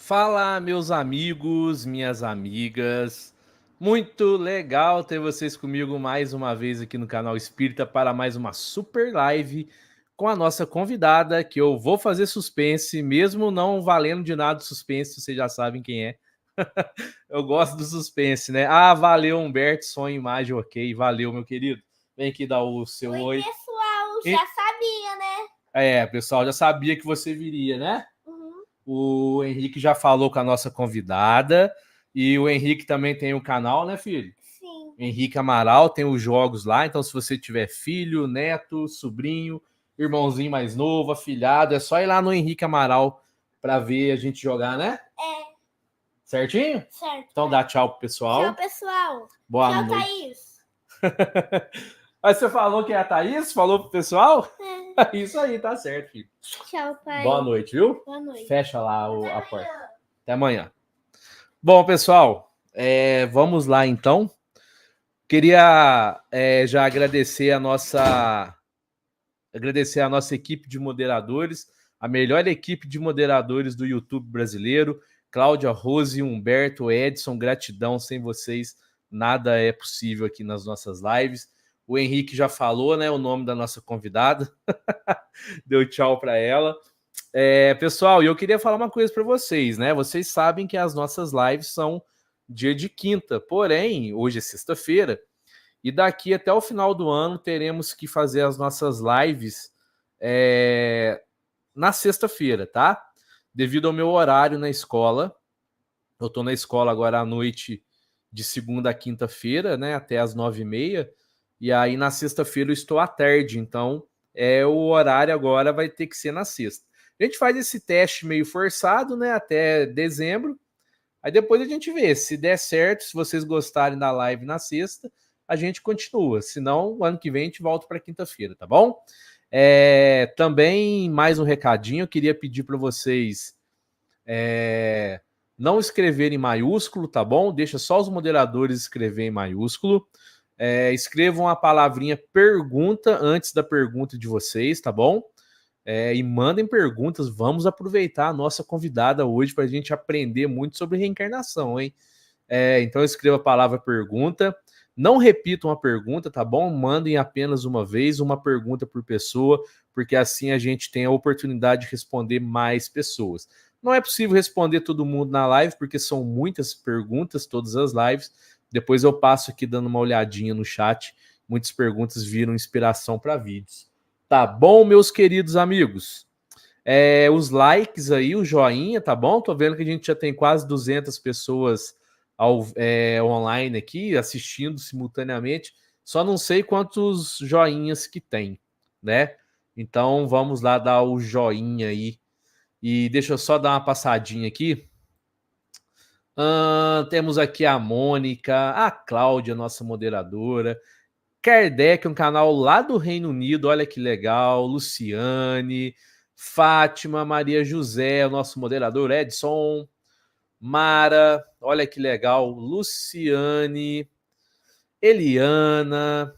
Fala, meus amigos, minhas amigas. Muito legal ter vocês comigo mais uma vez aqui no canal Espírita para mais uma super live com a nossa convidada, que eu vou fazer suspense, mesmo não valendo de nada o suspense, vocês já sabem quem é. Eu gosto do suspense, né? Ah, valeu, Humberto, som, imagem, ok. Valeu, meu querido. Vem aqui dar o seu oi. Pessoal, já sabia, né? Pessoal, já sabia que você viria, né? Uhum. O Henrique já falou com a nossa convidada. E o Henrique também tem um canal, né, filho? Sim. Henrique Amaral tem os jogos lá. Então, se você tiver filho, neto, sobrinho, irmãozinho mais novo, afilhado, é só ir lá no Henrique Amaral para ver a gente jogar, né? É. Certinho? Certo. Então dá tchau pro pessoal. Tchau, pessoal. Boa tchau, noite. Thaís. Mas você falou que é a Thaís? Falou pro pessoal? É. Isso aí, tá certo, filho. Tchau, pai. Boa noite, viu? Boa noite. Fecha lá a porta. Até amanhã. Bom, pessoal, vamos lá então. Queria já agradecer a nossa equipe de moderadores, a melhor equipe de moderadores do YouTube brasileiro, Cláudia, Rose, Humberto, Edson, gratidão, sem vocês nada é possível aqui nas nossas lives. O Henrique já falou, né, o nome da nossa convidada, deu tchau para ela. Pessoal, eu queria falar uma coisa para vocês, né? Vocês sabem que as nossas lives são dia de quinta, porém, hoje é sexta-feira, e daqui até o final do ano teremos que fazer as nossas lives na sexta-feira, tá? Devido ao meu horário na escola. Eu tô na escola agora à noite de segunda a quinta-feira, né? Até as 9h30. E aí na sexta-feira eu estou à tarde. Então o horário agora vai ter que ser na sexta. A gente faz esse teste meio forçado, né? Até dezembro. Aí depois a gente vê. Se der certo, se vocês gostarem da live na sexta, a gente continua. Se não, ano que vem a gente volta para quinta-feira, tá bom? Também mais um recadinho. Eu queria pedir para vocês não escrever em maiúsculo, tá bom? Deixa só os moderadores escrever em maiúsculo. Escrevam a palavrinha pergunta antes da pergunta de vocês, tá bom? E mandem perguntas. Vamos aproveitar a nossa convidada hoje para a gente aprender muito sobre reencarnação, hein? Então escreva a palavra pergunta. Não repitam a pergunta, tá bom? Mandem apenas uma vez, uma pergunta por pessoa, porque assim a gente tem a oportunidade de responder mais pessoas. Não é possível responder todo mundo na live, porque são muitas perguntas, todas as lives. Depois eu passo aqui dando uma olhadinha no chat. Muitas perguntas viram inspiração para vídeos. Tá bom, meus queridos amigos? Os likes aí, o joinha, tá bom? Tô vendo que a gente já tem quase 200 pessoas online aqui, assistindo simultaneamente. Só não sei quantos joinhas que tem, né? Então vamos lá dar o joinha aí. E deixa eu só dar uma passadinha aqui. Temos aqui a Mônica, a Cláudia, nossa moderadora. Kardec, um canal lá do Reino Unido, olha que legal. Luciane, Fátima, Maria José, o nosso moderador Edson, Mara, olha que legal. Luciane, Eliana,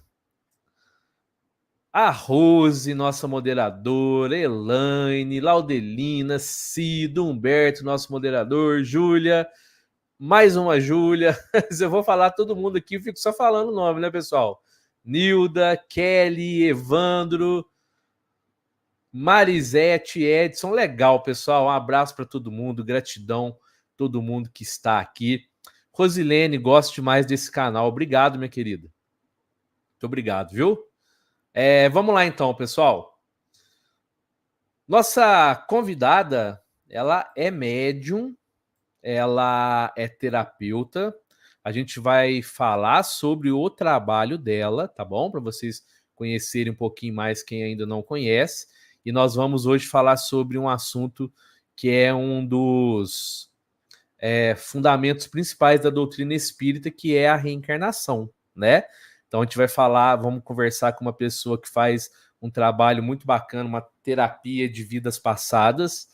a Rose, nossa moderadora, Elaine, Laudelina, Cido, Humberto, nosso moderador, Júlia, mais uma Júlia. Eu vou falar todo mundo aqui, eu fico só falando o nome, né, pessoal? Nilda, Kelly, Evandro, Marisete, Edson. Legal, pessoal. Um abraço para todo mundo, gratidão todo mundo que está aqui. Rosilene, gosto demais desse canal. Obrigado, minha querida. Muito obrigado, viu? Vamos lá então, pessoal. Nossa convidada, ela é médium, ela é terapeuta. A gente vai falar sobre o trabalho dela, tá bom? Para vocês conhecerem um pouquinho mais quem ainda não conhece. E nós vamos hoje falar sobre um assunto que é um dos fundamentos principais da doutrina espírita, que é a reencarnação, né? Então a gente vai falar, vamos conversar com uma pessoa que faz um trabalho muito bacana, uma terapia de vidas passadas,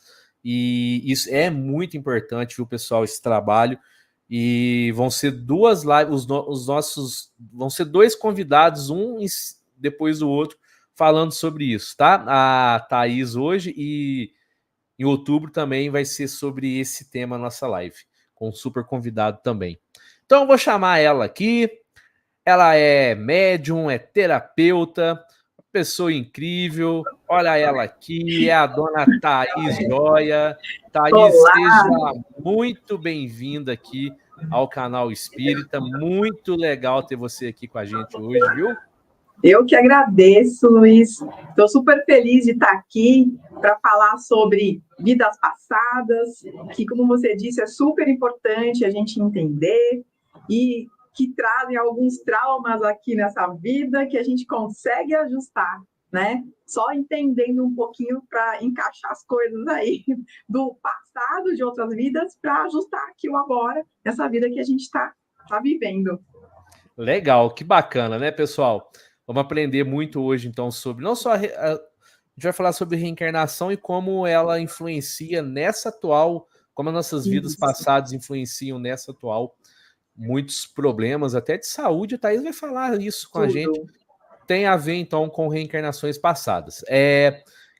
e isso é muito importante, viu, pessoal, esse trabalho. E vão ser duas lives, vão ser dois convidados, um depois do outro, falando sobre isso, tá? A Thaís hoje Em outubro também vai ser sobre esse tema a nossa live, com um super convidado também. Então eu vou chamar ela aqui. Ela é médium, é terapeuta, pessoa incrível. Olha ela aqui, é a dona Thaís Joia. Thaís, Olá, seja muito bem-vinda aqui ao canal Espírita. Muito legal ter você aqui com a gente hoje, viu? eu que agradeço, Luiz. Estou super feliz de estar aqui para falar sobre vidas passadas, que, como você disse, é super importante a gente entender e que trazem alguns traumas aqui nessa vida que a gente consegue ajustar, né? Só entendendo um pouquinho para encaixar as coisas aí do passado de outras vidas para ajustar aqui o agora, essa vida que a gente está vivendo. Legal, que bacana, né, pessoal? Vamos aprender muito hoje, então, sobre não só a gente vai falar sobre reencarnação e como ela influencia nessa atual, como as nossas vidas passadas influenciam nessa atual. Muitos problemas, até de saúde, a Thaís vai falar isso com a gente. Tem a ver, então, com reencarnações passadas.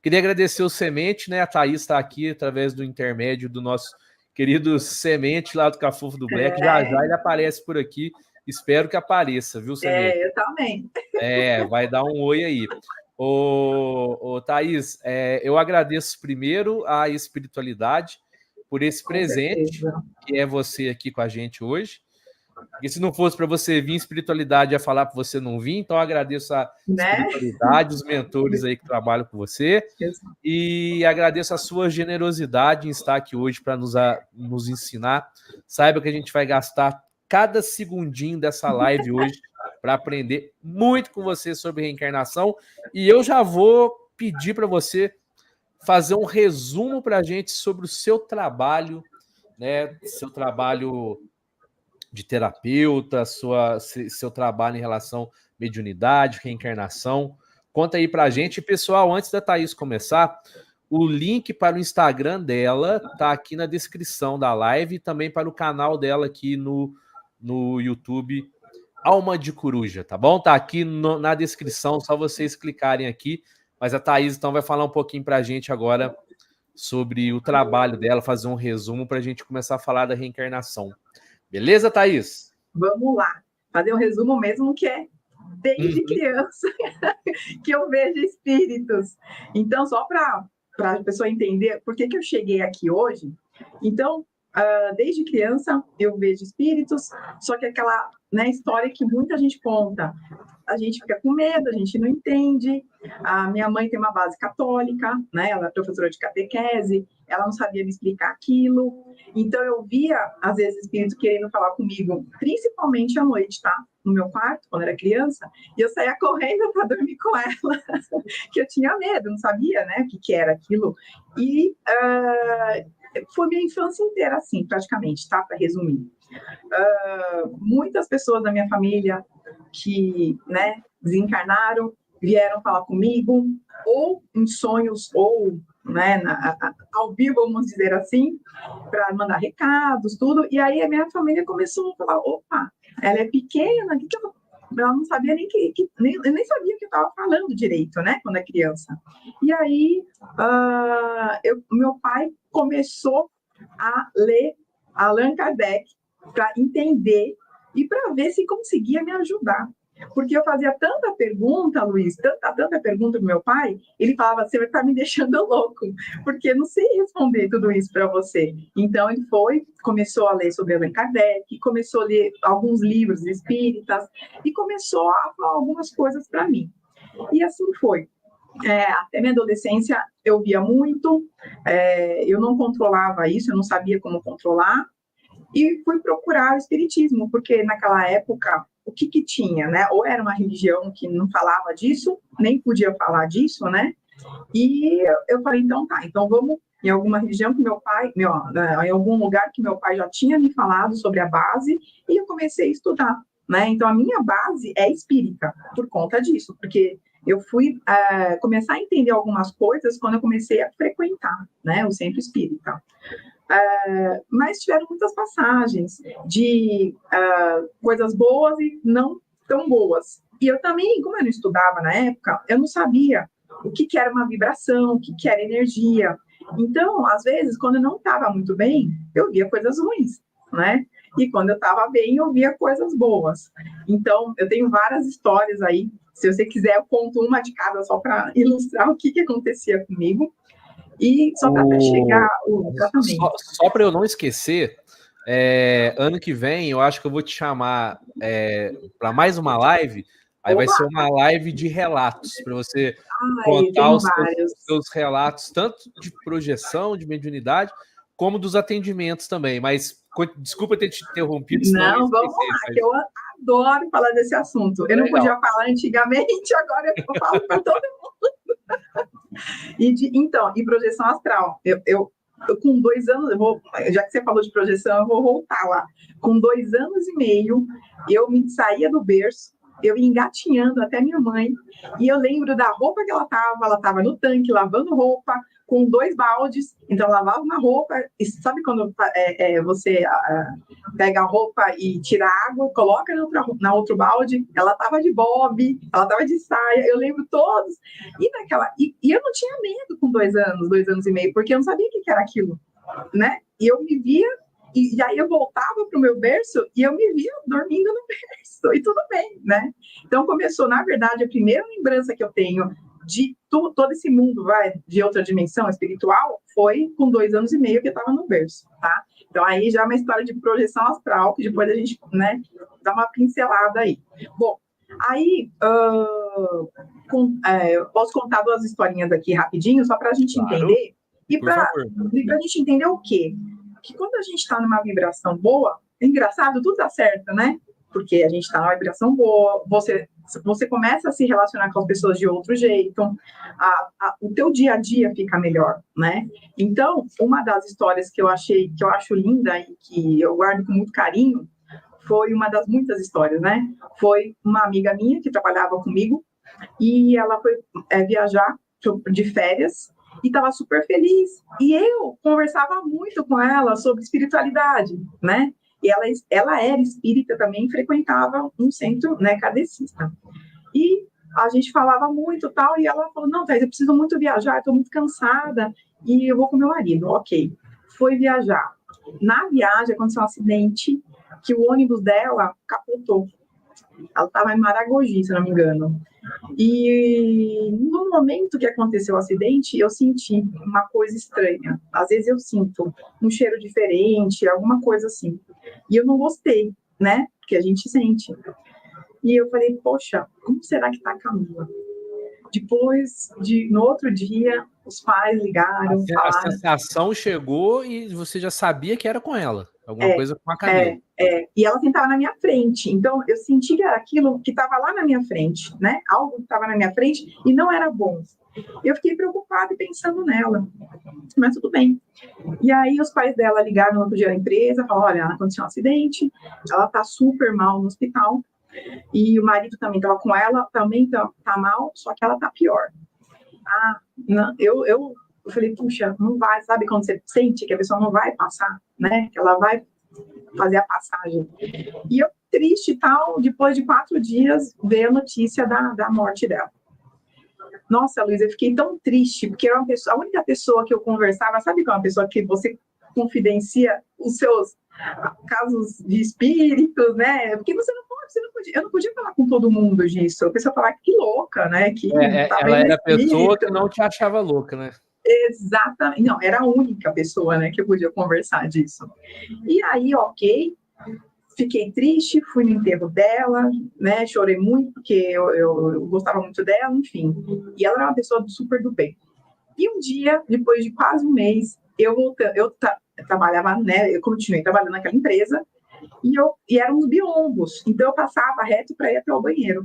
Queria agradecer o Semente, né? A Thaís está aqui através do intermédio do nosso querido Semente lá do Cafofo do Black. Já ele aparece por aqui. Espero que apareça, viu, Semente? Eu também. Vai dar um oi aí. Ô Thaís, eu agradeço primeiro a espiritualidade por esse presente, que é você aqui com a gente hoje. Porque se não fosse para você vir, espiritualidade ia falar para você não vir, então eu agradeço a espiritualidade, os mentores aí que trabalham com você, e agradeço a sua generosidade em estar aqui hoje para nos ensinar. Saiba que a gente vai gastar cada segundinho dessa live hoje para aprender muito com você sobre reencarnação, e eu já vou pedir para você fazer um resumo para a gente sobre o seu trabalho, né? Seu trabalho de terapeuta, seu trabalho em relação à mediunidade, reencarnação. Conta aí pra gente. E, pessoal, antes da Thaís começar, o link para o Instagram dela tá aqui na descrição da live e também para o canal dela aqui no YouTube, Alma de Coruja, tá bom? Tá aqui na descrição, só vocês clicarem aqui. Mas a Thaís, então, vai falar um pouquinho pra gente agora sobre o trabalho dela, fazer um resumo para a gente começar a falar da reencarnação. Beleza, Thaís? Vamos lá. Fazer um resumo mesmo, que é desde criança que eu vejo espíritos. Então, só para a pessoa entender por que eu cheguei aqui hoje. Então, desde criança eu vejo espíritos, só que aquela história que muita gente conta. A gente fica com medo, a gente não entende. A minha mãe tem uma base católica, né? Ela é professora de catequese, ela não sabia me explicar aquilo. Então, eu via, às vezes, espíritos querendo falar comigo, principalmente à noite, tá? No meu quarto, quando era criança, e eu saía correndo para dormir com ela, que eu tinha medo, não sabia, né, o que era aquilo. E foi minha infância inteira assim, praticamente, tá? Para resumir. Muitas pessoas da minha família que, né, desencarnaram, vieram falar comigo, ou em sonhos, ou, né, ao vivo, vamos dizer assim, para mandar recados, tudo. E aí a minha família começou a falar: opa, ela é pequena, que ela não sabia nem eu nem sabia o que eu estava falando direito, né, quando é criança. E aí meu pai começou a ler Allan Kardec para entender e para ver se conseguia me ajudar. Porque eu fazia tanta pergunta, Luiz, tanta pergunta pro meu pai, ele falava: você vai estar me deixando louco, porque eu não sei responder tudo isso para você. Então ele começou a ler sobre Allan Kardec, começou a ler alguns livros espíritas e começou a falar algumas coisas para mim. E assim foi. Até minha adolescência eu via muito, eu não controlava isso, eu não sabia como controlar, e fui procurar o espiritismo, porque naquela época, o que tinha, né? Ou era uma religião que não falava disso, nem podia falar disso, né? E eu falei: então tá, então vamos em alguma religião que meu pai, em algum lugar que meu pai já tinha me falado sobre a base, e eu comecei a estudar, né? Então a minha base é espírita, por conta disso, porque eu fui começar a entender algumas coisas quando eu comecei a frequentar, né, o centro espírita. Mas tiveram muitas passagens de coisas boas e não tão boas. E eu também, como eu não estudava na época, eu não sabia o que era uma vibração, o que era energia. Então, às vezes, quando eu não estava muito bem, eu via coisas ruins, né? E quando eu estava bem, eu via coisas boas. Então, eu tenho várias histórias aí. Se você quiser, eu conto uma de cada só para ilustrar o que acontecia comigo. E só para até chegar o tratamento. Só para eu não esquecer, ano que vem eu acho que eu vou te chamar para mais uma live. Aí vai ser uma live de relatos, para você contar os seus relatos, tanto de projeção, de mediunidade, como dos atendimentos também. Mas desculpa ter te interrompido, senão não, vamos lá, que eu adoro falar desse assunto. Eu não podia falar antigamente, agora eu falo para todo mundo. Então, projeção astral. Eu com 2 anos, já que você falou de projeção, eu vou voltar lá. Com 2 anos e meio, eu me saía do berço, eu ia engatinhando até minha mãe, e eu lembro da roupa que ela estava no tanque, lavando roupa, com 2 baldes, então lavava uma roupa, e sabe quando você pega a roupa e tira a água, coloca na outro balde, ela estava de bob, ela estava de saia, eu lembro todos, e eu não tinha medo com 2 anos, 2 anos e meio, porque eu não sabia o que era aquilo, né? E eu me via, e aí eu voltava para o meu berço, e eu me via dormindo no berço, e tudo bem, né? Então começou, na verdade, a primeira lembrança que eu tenho de todo esse mundo, de outra dimensão espiritual, foi com 2 anos e meio que eu estava no berço, tá? Então, aí já é uma história de projeção astral, que depois a gente, né, dá uma pincelada aí. Bom, aí, posso contar 2 historinhas aqui rapidinho, só para a gente entender, e para a gente entender o quê? Que quando a gente está numa vibração boa, é engraçado, tudo dá certo, né? Porque a gente está numa vibração boa, você começa a se relacionar com as pessoas de outro jeito, o teu dia a dia fica melhor, né? Então, uma das histórias que eu acho linda e que eu guardo com muito carinho, foi uma das muitas histórias, né? Foi uma amiga minha que trabalhava comigo, e ela foi viajar de férias, e estava super feliz, e eu conversava muito com ela sobre espiritualidade, né? E ela era espírita também, frequentava um centro, né, kardecista. E a gente falava muito tal, e ela falou, não, Thais, eu preciso muito viajar, estou muito cansada, e eu vou com meu marido. Ok, foi viajar. Na viagem aconteceu um acidente, que o ônibus dela capotou. Ela estava em Maragogi, se não me engano. E no momento que aconteceu o acidente, eu senti uma coisa estranha. Às vezes eu sinto um cheiro diferente, alguma coisa assim. E eu não gostei, né? Porque a gente sente. E eu falei, poxa, como será que tá a Camila? Depois, no outro dia, os pais ligaram, falaram... A sensação chegou e você já sabia que era com ela. Alguma coisa com a Camila. E ela sentava na minha frente. Então, eu senti que era aquilo que estava lá na minha frente, né? Algo que estava na minha frente e não era bom. Eu fiquei preocupada e pensando nela. Mas tudo bem. E aí, os pais dela ligaram no outro dia na empresa, falaram, olha, aconteceu um acidente, ela tá super mal no hospital, e o marido também estava com ela, também tá mal, só que ela tá pior. Não, eu falei, puxa, não vai, sabe quando você sente que a pessoa não vai passar, né? Que ela vai fazer a passagem. E eu, triste e tal, depois de 4 dias, veio a notícia da morte dela. Nossa, Luísa, eu fiquei tão triste, porque era a única pessoa que eu conversava, sabe que é uma pessoa que você confidencia os seus casos de espíritos, né? Porque você não podia, eu não podia falar com todo mundo disso. A pessoa falava que louca, né? Que ela era a pessoa que não te achava louca, né? Exatamente. Não, era a única pessoa, né, que eu podia conversar disso. E aí, ok, fiquei triste, fui no enterro dela, né, chorei muito, porque eu gostava muito dela, enfim. E ela era uma pessoa super do bem. E um dia, depois de quase um mês, eu trabalhava, né, eu continuei trabalhando naquela empresa, e eram uns biombos, então eu passava reto para ir até o banheiro.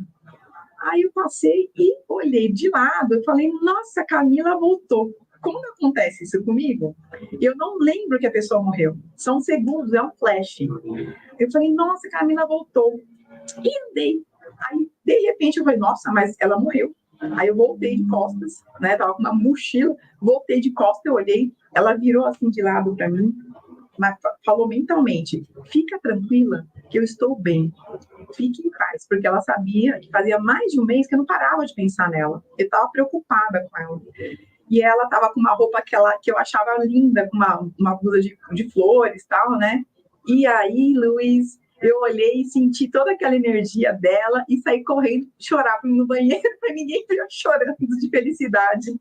Aí eu passei e olhei de lado, eu falei, nossa, Camila voltou. Quando acontece isso comigo, eu não lembro que a pessoa morreu. São segundos, é um flash. Eu falei, nossa, Camila voltou. E andei. Aí, de repente, eu falei, nossa, mas ela morreu. Aí eu voltei de costas, né? Tava com uma mochila, voltei de costas, eu olhei, ela virou assim de lado para mim, mas falou mentalmente, fica tranquila que eu estou bem. Fique em paz, porque ela sabia que fazia mais de um mês que eu não parava de pensar nela. Eu estava preocupada com ela. e ela estava com uma roupa que eu achava linda, com uma blusa de flores e tal, né? E aí, Luiz, eu olhei e senti toda aquela energia dela e saí correndo chorar no banheiro para ninguém ver eu chorando de felicidade.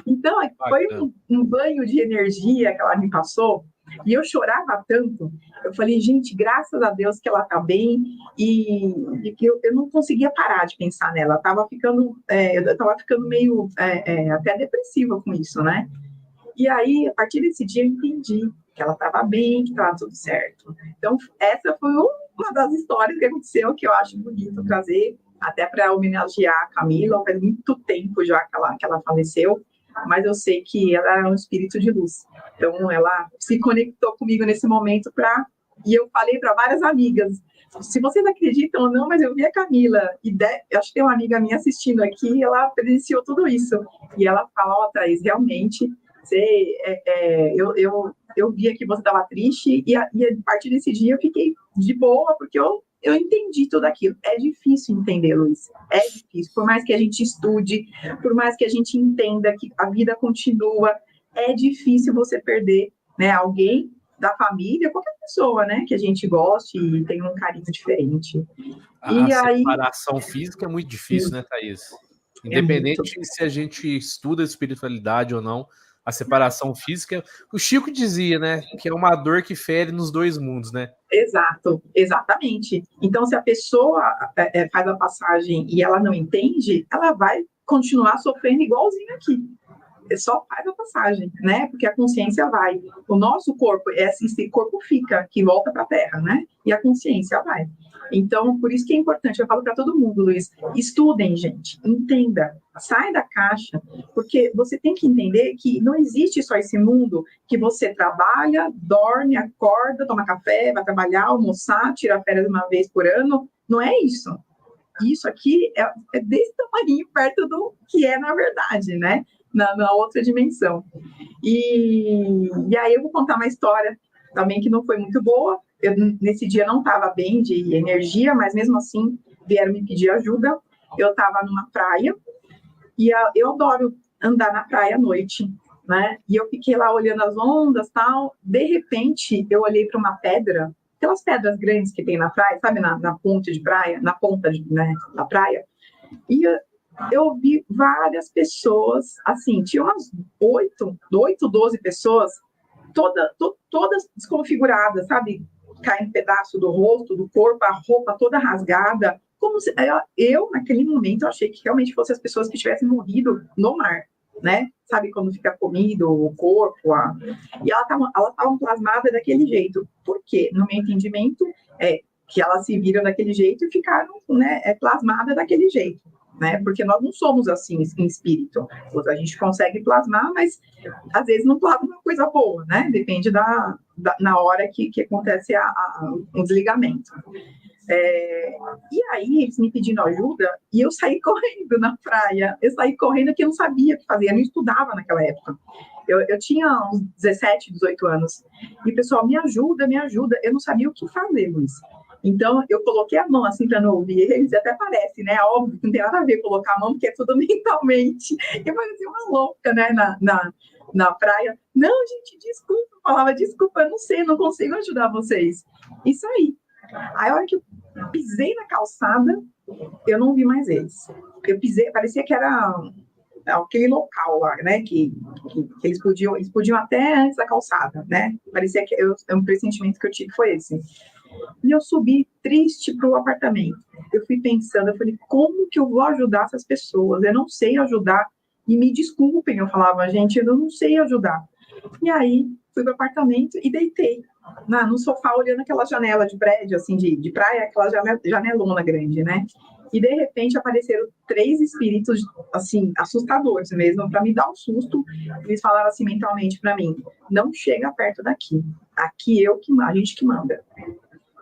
Então, foi um banho de energia que ela me passou, e eu chorava tanto. Eu falei, gente, graças a Deus que ela está bem, e que eu não conseguia parar de pensar nela. Eu estava ficando meio até depressiva com isso, né? E aí, a partir desse dia, eu entendi que ela estava bem, que estava tudo certo. Então, essa foi uma das histórias que aconteceu, que eu acho bonito trazer, até para homenagear a Camila. Faz muito tempo já que ela faleceu, mas eu sei que ela é um espírito de luz. Então, ela se conectou comigo nesse momento e eu falei para várias amigas, se vocês acreditam ou não, mas eu vi a Camila, eu acho que tem uma amiga minha assistindo aqui, ela presenciou tudo isso. E ela fala, Thaís, realmente, eu via que você estava triste, e a partir desse dia eu fiquei de boa, porque eu entendi tudo aquilo. É difícil entender, Luiz, é difícil. Por mais que a gente estude, por mais que a gente entenda que a vida continua, é difícil você perder, né, alguém da família, qualquer pessoa, né, que a gente goste e tenha um carinho diferente. A separação física é muito difícil, né, Thaís? Independente se a gente estuda espiritualidade ou não, a separação física, o Chico dizia, né, que é uma dor que fere nos dois mundos, né? Exato, exatamente. Então, se a pessoa faz a passagem e ela não entende, ela vai continuar sofrendo igualzinho aqui. Só faz a passagem, né? Porque a consciência vai. O nosso corpo, esse corpo fica, que volta para a Terra, né? E a consciência vai. Então, por isso que é importante, eu falo para todo mundo, Luiz, estudem, gente, entenda, sai da caixa, porque você tem que entender que não existe só esse mundo que você trabalha, dorme, acorda, toma café, vai trabalhar, almoçar, tira férias uma vez por ano. Não é isso. Isso aqui é desse tamanho perto do que é na verdade, né? Na outra dimensão. E aí eu vou contar uma história também que não foi muito boa. Eu, nesse dia, não estava bem de energia, mas mesmo assim vieram me pedir ajuda. Eu estava numa praia e eu adoro andar na praia à noite, né? E eu fiquei lá olhando as ondas, tal. De repente, eu olhei para uma pedra, aquelas pedras grandes que tem na praia, sabe, na ponte de praia, na ponta da praia. E eu vi várias pessoas, assim, tinha umas 8, 12 pessoas, todas desconfiguradas, sabe? Caindo pedaço do rosto, do corpo, a roupa toda rasgada. Como se, naquele momento, eu achei que realmente fossem as pessoas que tivessem morrido no mar, né? Sabe quando fica comido o corpo? E elas estavam plasmadas daquele jeito. Por quê? No meu entendimento, que elas se viram daquele jeito e ficaram, né, plasmadas daquele jeito. Né? Porque nós não somos assim em espírito. A gente consegue plasmar, mas às vezes não plasma uma coisa boa, né? Depende na hora que acontece o desligamento. E aí, eles me pedindo ajuda, e eu saí correndo na praia. Eu saí correndo que eu não sabia o que fazer, eu não estudava naquela época. Eu tinha uns 17, 18 anos. E o pessoal, me ajuda, me ajuda. Eu não sabia o que fazer, Luiz. Então, eu coloquei a mão assim para não ouvir eles, até parece, né? Óbvio que não tem nada a ver colocar a mão, porque é tudo mentalmente. Eu parecia uma louca, né? Na praia. Não, gente, desculpa. Eu falava, desculpa, eu não sei, eu não consigo ajudar vocês. Isso aí. Aí, a hora que eu pisei na calçada, eu não vi mais eles. Eu pisei, parecia que era aquele local lá, né? Que eles podiam até antes da calçada, né? Parecia que um pressentimento que eu tive foi esse. E eu subi triste para o apartamento. Eu fui pensando, eu falei, como que eu vou ajudar essas pessoas? Eu não sei ajudar. E me desculpem, eu falava, gente, eu não sei ajudar. E aí, fui para o apartamento e deitei no sofá, olhando aquela janela de prédio, assim, de praia, aquela janelona grande, né? E, de repente, apareceram 3 espíritos, assim, assustadores mesmo, para me dar um susto. Eles falaram assim, mentalmente, para mim, não chega perto daqui. Aqui a gente que manda.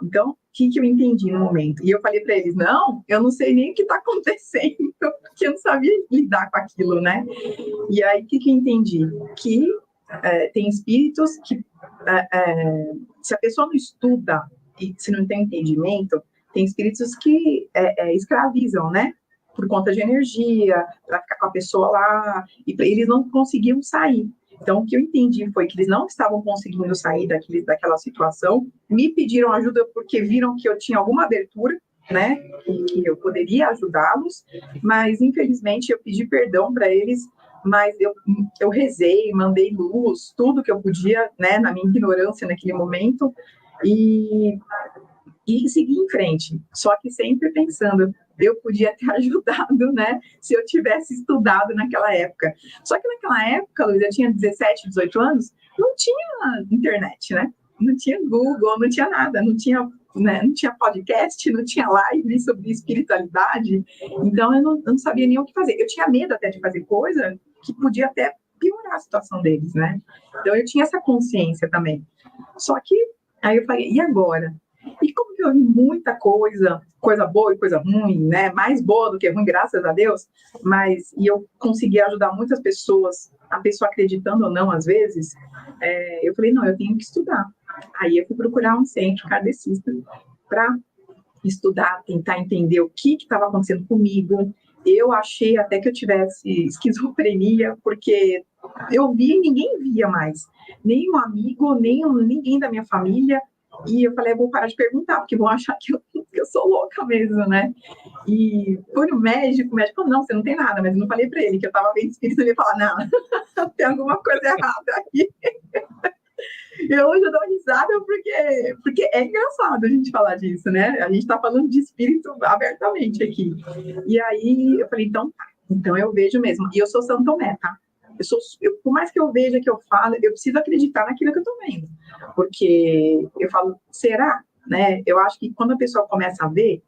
Então, o que eu entendi no momento? E eu falei para eles, não, eu não sei nem o que está acontecendo, porque eu não sabia lidar com aquilo, né? E aí, o que eu entendi? Que tem espíritos que, se a pessoa não estuda e se não tem entendimento, tem espíritos que escravizam, né? por conta de energia, para ficar com a pessoa lá, e eles não conseguiam sair. Então, o que eu entendi foi que eles não estavam conseguindo sair daquela situação, me pediram ajuda porque viram que eu tinha alguma abertura, né, que eu poderia ajudá-los, mas, infelizmente, eu pedi perdão para eles, mas eu rezei, mandei luz, tudo que eu podia, né, na minha ignorância naquele momento, e seguir em frente, só que sempre pensando, eu podia ter ajudado, né, se eu tivesse estudado naquela época. Só que naquela época, Luiz, eu tinha 17, 18 anos, não tinha internet, né, não tinha Google, não tinha nada, não tinha, né, não tinha podcast, não tinha live sobre espiritualidade, então eu não sabia nem o que fazer. Eu tinha medo até de fazer coisa que podia até piorar a situação deles, né, então eu tinha essa consciência também. Só que aí eu falei, e agora? E como que eu vi muita coisa boa e coisa ruim, né? Mais boa do que ruim, graças a Deus, e eu consegui ajudar muitas pessoas, a pessoa acreditando ou não, às vezes, eu falei, não, eu tenho que estudar. Aí eu fui procurar um centro kardecista para estudar, tentar entender o que estava acontecendo comigo. Eu achei até que eu tivesse esquizofrenia, porque eu via e ninguém via mais. Nem um amigo, ninguém da minha família. E eu falei, eu vou parar de perguntar, porque vão achar que eu sou louca mesmo, né? E fui no médico, o médico falou, não, você não tem nada, mas eu não falei para ele que eu estava vendo espírito, ele ia falar, não, tem alguma coisa errada aí. Eu hoje eu dou risada porque é engraçado a gente falar disso, né? A gente está falando de espírito abertamente aqui. E aí eu falei, então eu vejo mesmo. E eu sou São Tomé, tá? Por mais que eu veja, que eu falo, eu preciso acreditar naquilo que eu estou vendo. Porque eu falo, será? Né? Eu acho que quando a pessoa começa a ver,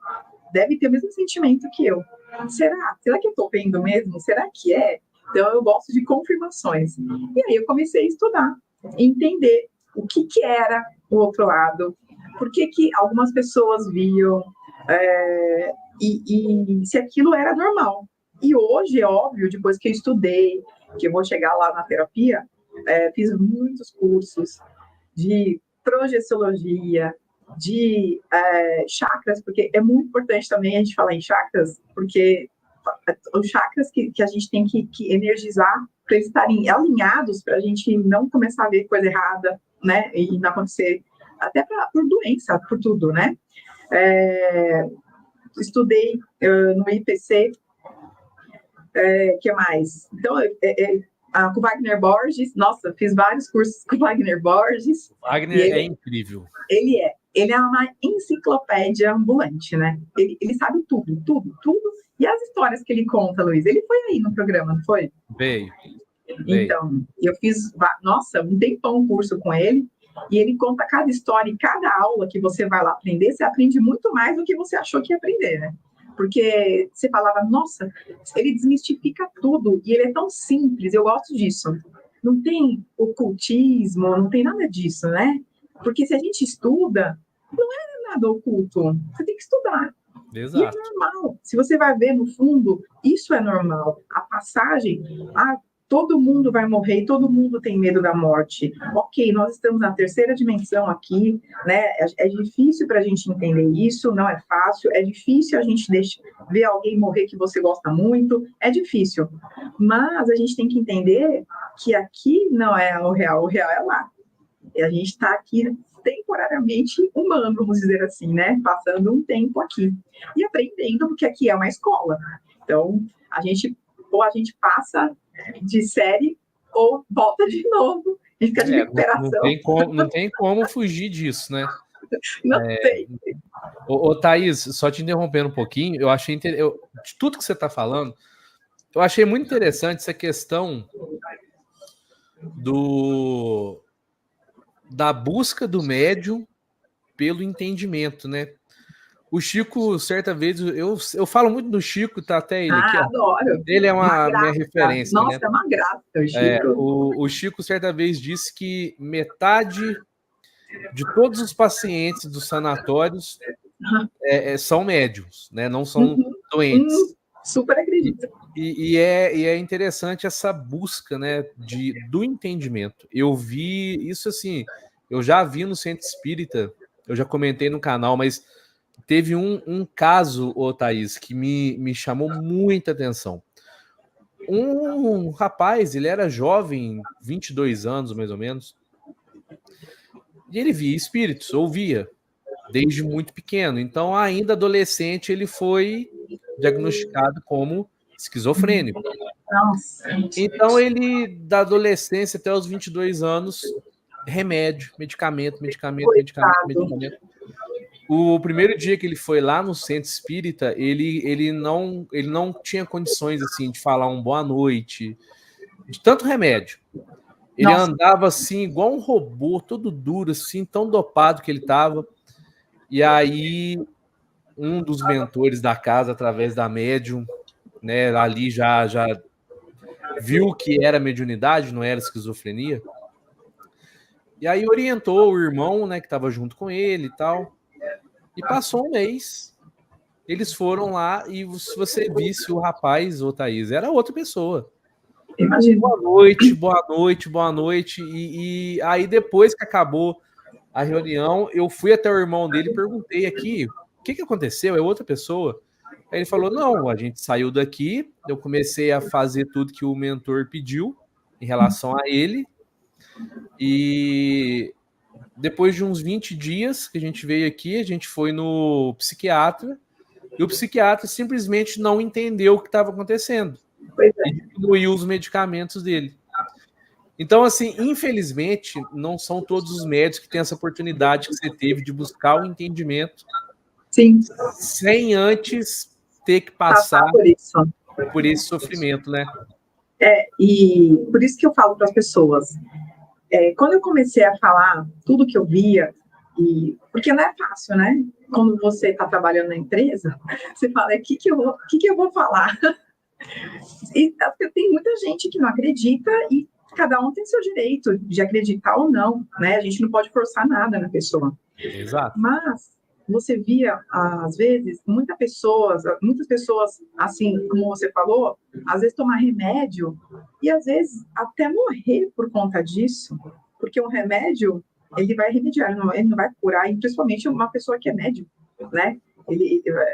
deve ter o mesmo sentimento que eu. Será? Será que eu estou vendo mesmo? Será que é? Então eu gosto de confirmações. E aí eu comecei a estudar, entender o que era o outro lado, por que algumas pessoas viam, e se aquilo era normal. E hoje, é óbvio, depois que eu estudei, que eu vou chegar lá na terapia, fiz muitos cursos de projeciologia, de chakras, porque é muito importante também a gente falar em chakras, porque os chakras que a gente tem que energizar para eles estarem alinhados, para a gente não começar a ver coisa errada, né, e não acontecer, até por doença, por tudo, né. Estudei no IPC, que mais? Então, com Wagner Borges, nossa, fiz vários cursos com Wagner Borges. Wagner é incrível. Ele é uma enciclopédia ambulante, né? Ele sabe tudo. E as histórias que ele conta, Luiz? Ele foi aí no programa, não foi? Veio. Então, eu fiz, nossa, um tempão um curso com ele, e ele conta cada história e cada aula que você vai lá aprender, você aprende muito mais do que você achou que ia aprender, né? Porque você falava, nossa, ele desmistifica tudo, e ele é tão simples, eu gosto disso. Não tem ocultismo, não tem nada disso, né? Porque se a gente estuda, não é nada oculto, você tem que estudar. Exato. E é normal, se você vai ver no fundo, isso é normal. A passagem, todo mundo vai morrer e todo mundo tem medo da morte. Ok, nós estamos na terceira dimensão aqui, né? É difícil para a gente entender isso, não é fácil, é difícil a gente ver alguém morrer que você gosta muito, é difícil. Mas a gente tem que entender que aqui não é o real é lá. E a gente está aqui temporariamente humano, vamos dizer assim, né? Passando um tempo aqui. E aprendendo, porque aqui é uma escola. Então, a gente passa de série ou volta de novo. A gente fica de recuperação. Não tem como fugir disso, né? Não tem. Ô, Thaís, só te interrompendo um pouquinho, eu achei de tudo que você está falando, eu achei muito interessante essa questão da busca do médium pelo entendimento, né? O Chico, certa vez, eu falo muito do Chico, tá até ele aqui. Adoro. Ele é uma minha referência. Nossa, né? É uma graça, o Chico. O Chico, certa vez, disse que metade de todos os pacientes dos sanatórios são médiums, né? Não são doentes. Super acredito. E é interessante essa busca, né, do entendimento. Eu vi isso assim, eu já vi no Centro Espírita, eu já comentei no canal, mas teve um caso, ô Thaís, que me chamou muita atenção. Um rapaz, ele era jovem, 22 anos mais ou menos, e ele via espíritos, ouvia, desde muito pequeno. Então, ainda adolescente, ele foi diagnosticado como esquizofrênico. Nossa. Então, ele, da adolescência até os 22 anos, remédio, medicamento. O primeiro dia que ele foi lá no centro espírita, ele não tinha condições assim de falar um boa noite, de tanto remédio. Ele andava assim, igual um robô, todo duro, assim, tão dopado que ele estava. E aí, um dos mentores da casa, através da médium, né, ali já viu que era mediunidade, não era esquizofrenia. E aí orientou o irmão, né, que estava junto com ele e tal. E passou um mês. Eles foram lá e se você visse o rapaz, ô Thaís, era outra pessoa. Imagina. Boa noite. E aí, depois que acabou a reunião, eu fui até o irmão dele e perguntei aqui, o que aconteceu? É outra pessoa? Aí ele falou, não, a gente saiu daqui, eu comecei a fazer tudo que o mentor pediu em relação a ele, e depois de uns 20 dias que a gente veio aqui, a gente foi no psiquiatra, e o psiquiatra simplesmente não entendeu o que estava acontecendo. E diminuiu os medicamentos dele. Então, assim, infelizmente, não são todos os médicos que têm essa oportunidade que você teve de buscar o entendimento. Sim. Sem antes ter que passar por esse sofrimento, né? E por isso que eu falo para as pessoas, quando eu comecei a falar tudo que eu via, porque não é fácil, né? Quando você está trabalhando na empresa, você fala, o que eu vou falar? E tem muita gente que não acredita e cada um tem seu direito de acreditar ou não, né? A gente não pode forçar nada na pessoa. Exato. Mas você via, às vezes, muitas pessoas, assim, como você falou, às vezes tomar remédio e, às vezes, até morrer por conta disso, porque o remédio, ele vai remediar, ele não vai curar, e principalmente uma pessoa que é médium, né?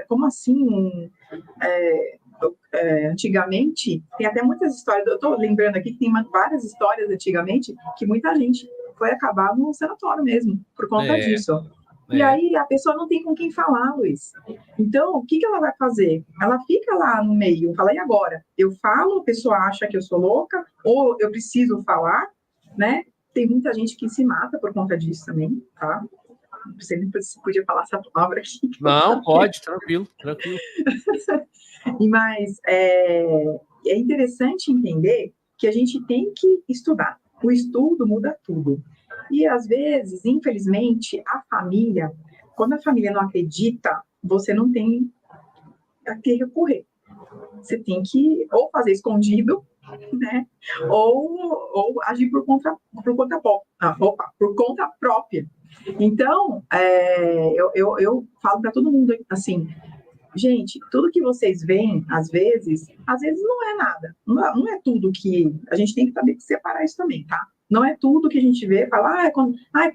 Como assim, antigamente, tem até muitas histórias, eu estou lembrando aqui que tem várias histórias antigamente, que muita gente foi acabar no sanatório mesmo, por conta disso. E aí a pessoa não tem com quem falar, Luiz. Então, o que ela vai fazer? Ela fica lá no meio, fala, e agora? Eu falo, a pessoa acha que eu sou louca, ou eu preciso falar, né? Tem muita gente que se mata por conta disso também, tá? Você nem podia falar essa palavra aqui. Não, pode, tranquilo. Mas é interessante entender que a gente tem que estudar. O estudo muda tudo. E, às vezes, infelizmente, a família, quando a família não acredita, você não tem a que recorrer. Você tem que ou fazer escondido, né? Ou agir por conta própria. Então, eu falo para todo mundo assim, gente, tudo que vocês veem, às vezes não é nada. Não é tudo que... A gente tem que saber separar isso também, tá? Não é tudo que a gente vê, fala,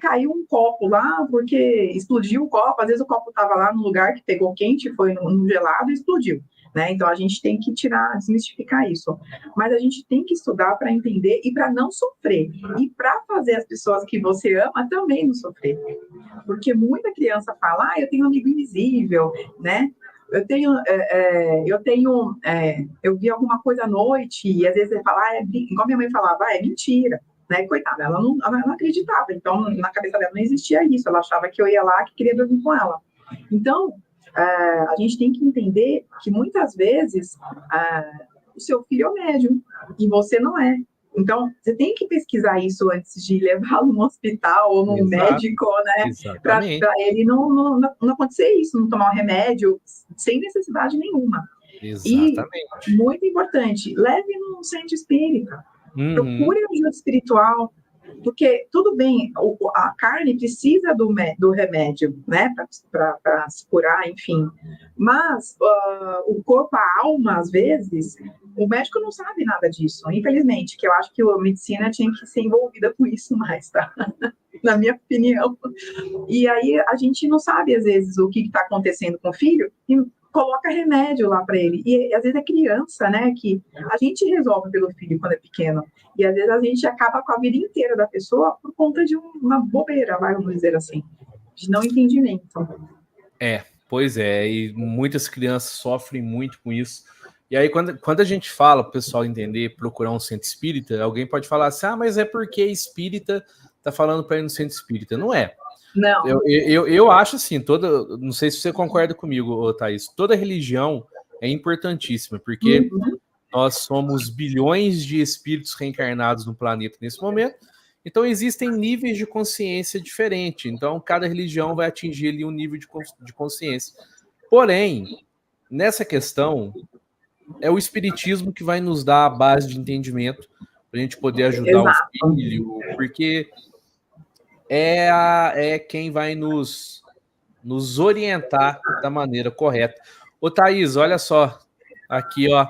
caiu um copo lá, porque explodiu o copo, às vezes o copo estava lá no lugar que pegou quente, foi no gelado e explodiu, né? Então, a gente tem que desmistificar isso. Mas a gente tem que estudar para entender e para não sofrer. E para fazer as pessoas que você ama também não sofrer. Porque muita criança fala, eu tenho um amigo invisível, né? Eu vi alguma coisa à noite, e às vezes ele fala, igual minha mãe falava, é mentira, né? Coitada, ela não acreditava, então na cabeça dela não existia isso, ela achava que eu ia lá, que queria dormir com ela. Então, a gente tem que entender que muitas vezes o seu filho é médium, e você não é. Então, você tem que pesquisar isso antes de levá-lo no hospital ou no médico, né? Para ele não acontecer isso, não tomar um remédio sem necessidade nenhuma. Exatamente. E, muito importante, leve num centro espírita. Procure ajuda espiritual, Porque, tudo bem, a carne precisa do remédio, né, para se curar, enfim. Mas o corpo, a alma, às vezes, o médico não sabe nada disso, infelizmente, que eu acho que a medicina tinha que ser envolvida com isso mais, tá? Na minha opinião. E aí a gente não sabe, às vezes, o que está acontecendo com o filho e coloca remédio lá para ele. E às vezes é criança, né, que a gente resolve pelo filho quando é pequeno. E às vezes a gente acaba com a vida inteira da pessoa por conta de uma bobeira, vamos dizer assim, de não entendimento. Pois é, e muitas crianças sofrem muito com isso. E aí, quando a gente fala para o pessoal entender, procurar um centro espírita, alguém pode falar assim, mas é porque espírita tá falando para ir no centro espírita. Não é. Não. Eu acho assim, não sei se você concorda comigo, Thaís, toda religião é importantíssima, porque nós somos bilhões de espíritos reencarnados no planeta nesse momento, então existem níveis de consciência diferentes, então cada religião vai atingir ali um nível de consciência. Porém, nessa questão, é o espiritismo que vai nos dar a base de entendimento para a gente poder ajudar o filho, porque é quem vai nos orientar da maneira correta. Ô, Thaís, olha só. Aqui, ó.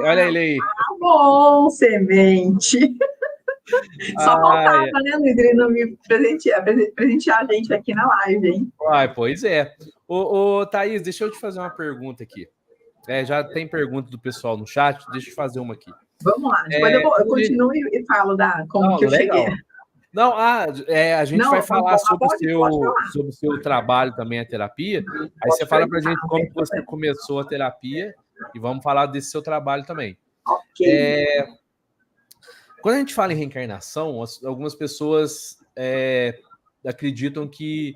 Olha ele aí. Tá bom, semente. Só faltava, né, Lidrino, me presentear a gente aqui na live, hein? Pois é. Ô, Thaís, deixa eu te fazer uma pergunta aqui. Já tem pergunta do pessoal no chat, deixa eu fazer uma aqui. Vamos lá, depois eu continuo e falo como que eu cheguei. Não, a gente vai falar sobre o seu trabalho também, a terapia. Aí você fala pra gente como que você começou a terapia e vamos falar desse seu trabalho também. Ok. Quando a gente fala em reencarnação, algumas pessoas acreditam que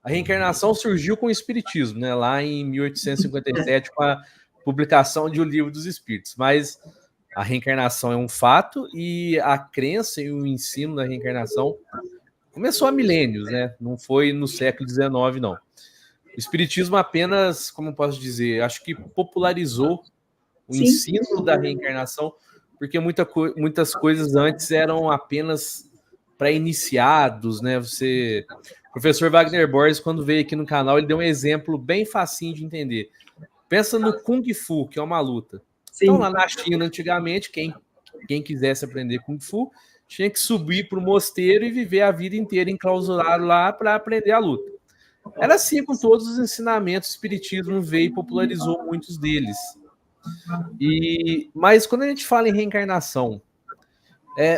a reencarnação surgiu com o Espiritismo, né? Lá em 1857, com a publicação de O Livro dos Espíritos. Mas a reencarnação é um fato e a crença e o ensino da reencarnação começou há milênios, né? Não foi no século XIX, não. O Espiritismo apenas, como eu posso dizer, acho que popularizou o ensino da reencarnação, porque muitas coisas antes eram apenas para iniciados, né? O professor Wagner Borges, quando veio aqui no canal, ele deu um exemplo bem facinho de entender. Pensa no Kung Fu, que é uma luta. Então, lá na China, antigamente, quem quisesse aprender Kung Fu tinha que subir para o mosteiro e viver a vida inteira enclausurado lá para aprender a luta. Era assim com todos os ensinamentos, o Espiritismo veio e popularizou muitos deles. Mas quando a gente fala em reencarnação,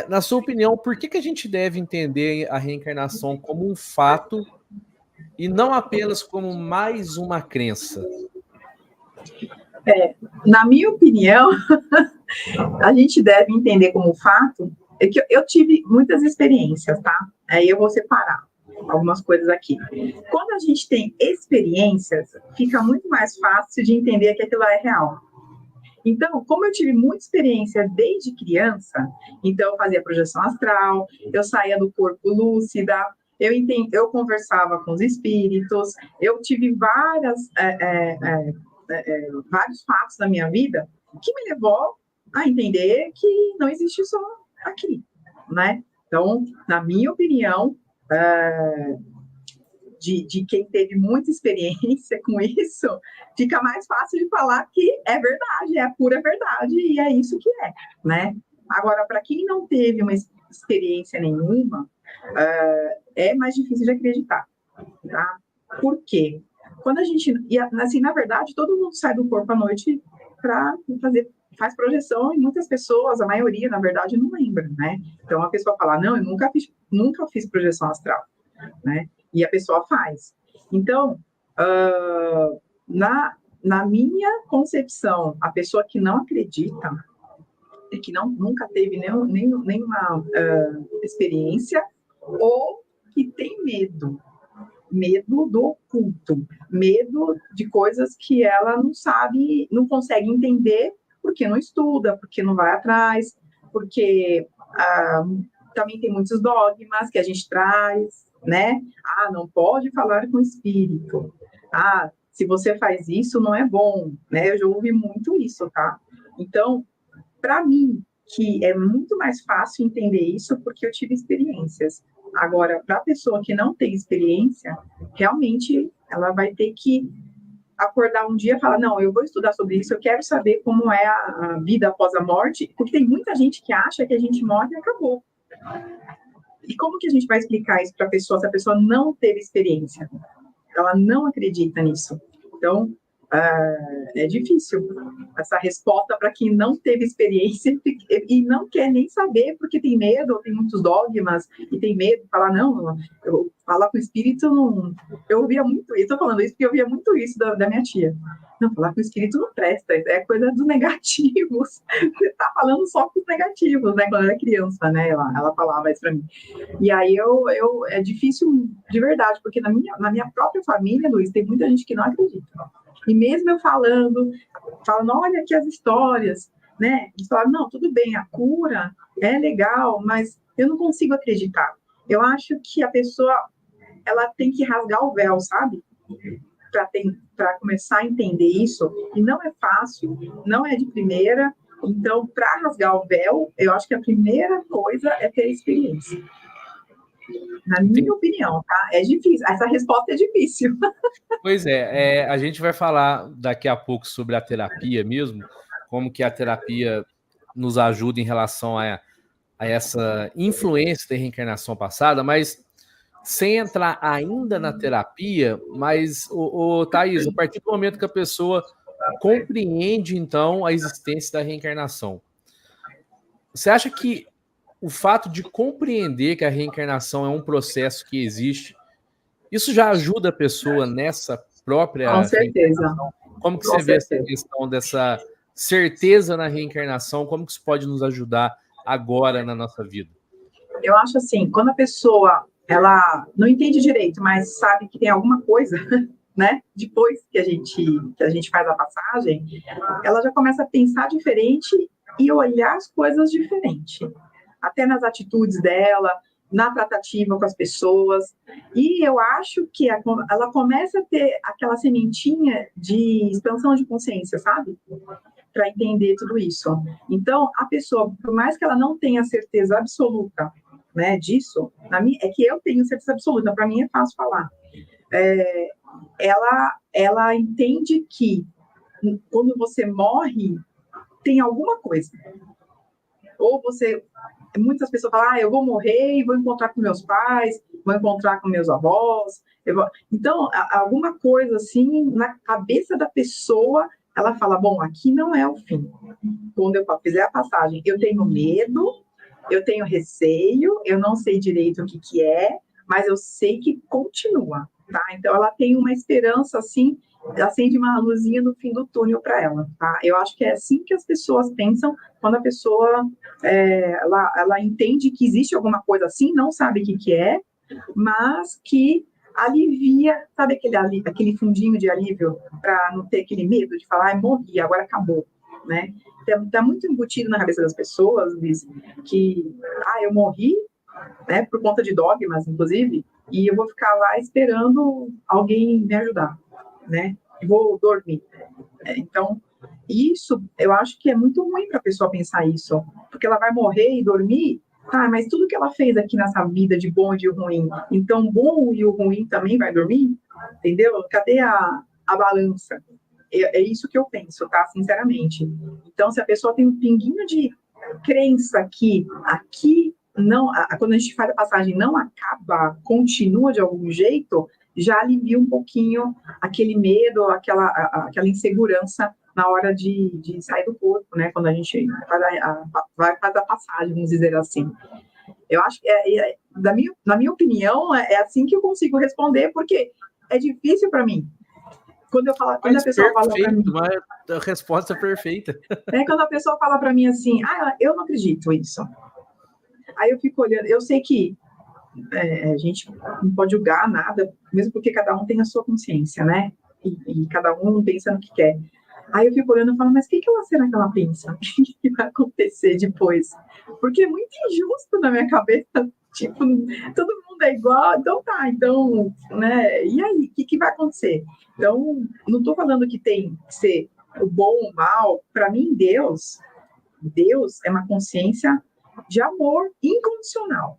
na sua opinião, por que a gente deve entender a reencarnação como um fato e não apenas como mais uma crença? Na minha opinião, a gente deve entender como fato, é que eu tive muitas experiências, tá? Aí eu vou separar algumas coisas aqui. Quando a gente tem experiências, fica muito mais fácil de entender que aquilo é real. Então, como eu tive muita experiência desde criança, então eu fazia projeção astral, eu saía do corpo lúcida, eu conversava com os espíritos, eu tive vários fatos na minha vida que me levou a entender que não existe só aqui, né? Então, na minha opinião, de quem teve muita experiência com isso, fica mais fácil de falar que é verdade, é a pura verdade, e é isso que é, né? Agora, para quem não teve uma experiência nenhuma, é mais difícil de acreditar, tá? Por quê? Quando a gente, assim, na verdade, todo mundo sai do corpo à noite para faz projeção, e muitas pessoas, a maioria, na verdade, não lembra, né? Então, a pessoa fala, não, eu nunca fiz projeção astral, né? E a pessoa faz. Então, na minha concepção, a pessoa que não acredita, e que nunca teve nenhuma experiência, ou que tem medo do oculto, medo de coisas que ela não sabe, não consegue entender, porque não estuda, porque não vai atrás, porque também tem muitos dogmas que a gente traz, né? Não pode falar com espírito. Se você faz isso, não é bom, né? Eu já ouvi muito isso, tá? Então, para mim, que é muito mais fácil entender isso porque eu tive experiências. Agora, para a pessoa que não tem experiência, realmente ela vai ter que acordar um dia e falar, não, eu vou estudar sobre isso, eu quero saber como é a vida após a morte, porque tem muita gente que acha que a gente morre e acabou. E como que a gente vai explicar isso para a pessoa se a pessoa não teve experiência? Ela não acredita nisso. Então, é difícil essa resposta para quem não teve experiência e não quer nem saber porque tem medo, tem muitos dogmas e tem medo de falar, não, eu falar com o espírito não... Eu ouvia muito isso, estou falando isso porque eu ouvia muito isso da minha tia. Não, falar com o espírito não presta, é coisa dos negativos. Você está falando só com os negativos, né? Quando eu era criança, né? Ela falava isso para mim. E aí é difícil de verdade, porque na minha própria família, Luiz, tem muita gente que não acredita. E mesmo eu falando, olha aqui as histórias, né? Eles falaram, não, tudo bem, a cura é legal, mas eu não consigo acreditar. Eu acho que a pessoa, ela tem que rasgar o véu, sabe? Para começar a entender isso. E não é fácil, não é de primeira. Então, para rasgar o véu, eu acho que a primeira coisa é ter experiência. Na minha opinião, tá? É difícil. Essa resposta é difícil. Pois é, a gente vai falar daqui a pouco sobre a terapia mesmo, como que a terapia nos ajuda em relação a essa influência da reencarnação passada, mas sem entrar ainda na terapia, mas, Thaís, a partir do momento que a pessoa compreende, então, a existência da reencarnação, você acha que o fato de compreender que a reencarnação é um processo que existe, isso já ajuda a pessoa nessa própria Com certeza. reencarnação? Como que Com você vê essa certeza. questão dessa certeza na reencarnação? Como que isso pode nos ajudar agora na nossa vida? Eu acho assim, quando a pessoa, ela não entende direito, mas sabe que tem alguma coisa, né? Depois que a gente faz a passagem, ela já começa a pensar diferente e olhar as coisas diferente. Até nas atitudes dela, na tratativa com as pessoas. E eu acho que ela começa a ter aquela sementinha de expansão de consciência, sabe? Para entender tudo isso. Então, a pessoa, por mais que ela não tenha certeza absoluta, né, disso, é que eu tenho certeza absoluta, para mim é fácil falar. Ela entende que quando você morre, tem alguma coisa. Ou muitas pessoas falam, eu vou morrer e vou encontrar com meus pais, vou encontrar com meus avós. Então, alguma coisa assim, na cabeça da pessoa, ela fala, bom, aqui não é o fim. Quando eu fizer a passagem, eu tenho medo, eu tenho receio, eu não sei direito o que é, mas eu sei que continua, tá? Então, ela tem uma esperança, assim, acende uma luzinha no fim do túnel para ela, tá? Eu acho que é assim que as pessoas pensam quando a pessoa, ela entende que existe alguma coisa assim, não sabe o que é, mas que alivia, sabe aquele fundinho de alívio para não ter aquele medo de falar, morri, agora acabou, né? Tá muito embutido na cabeça das pessoas, Luiz, que, eu morri, né, por conta de dogmas, inclusive, e eu vou ficar lá esperando alguém me ajudar, né? E vou dormir. Então, isso, eu acho que é muito ruim para a pessoa pensar isso, porque ela vai morrer e dormir, mas tudo que ela fez aqui nessa vida de bom e de ruim, então o bom e o ruim também vai dormir, entendeu? Cadê a balança? É isso que eu penso, tá? Sinceramente. Então, se a pessoa tem um pinguinho de crença que aqui não, quando a gente faz a passagem não acaba, continua de algum jeito, já alivia um pouquinho aquele medo, aquela insegurança na hora de sair do corpo, né? Quando a gente vai fazer a passagem, vamos dizer assim. Eu acho que, na minha opinião, é assim que eu consigo responder, porque é difícil para mim. Quando a pessoa fala para mim... A resposta é perfeita. Quando a pessoa fala para mim assim, eu não acredito nisso. Aí eu fico olhando, eu sei que a gente não pode julgar nada, mesmo porque cada um tem a sua consciência, né? E cada um pensa no que quer. Aí eu fico olhando e falo, mas o que será que ela pensa? O que vai acontecer depois? Porque é muito injusto na minha cabeça, tipo, todo mundo é igual, então, né? E aí, o que vai acontecer? Então, não estou falando que tem que ser o bom ou o mal. Para mim, Deus, Deus é uma consciência de amor incondicional.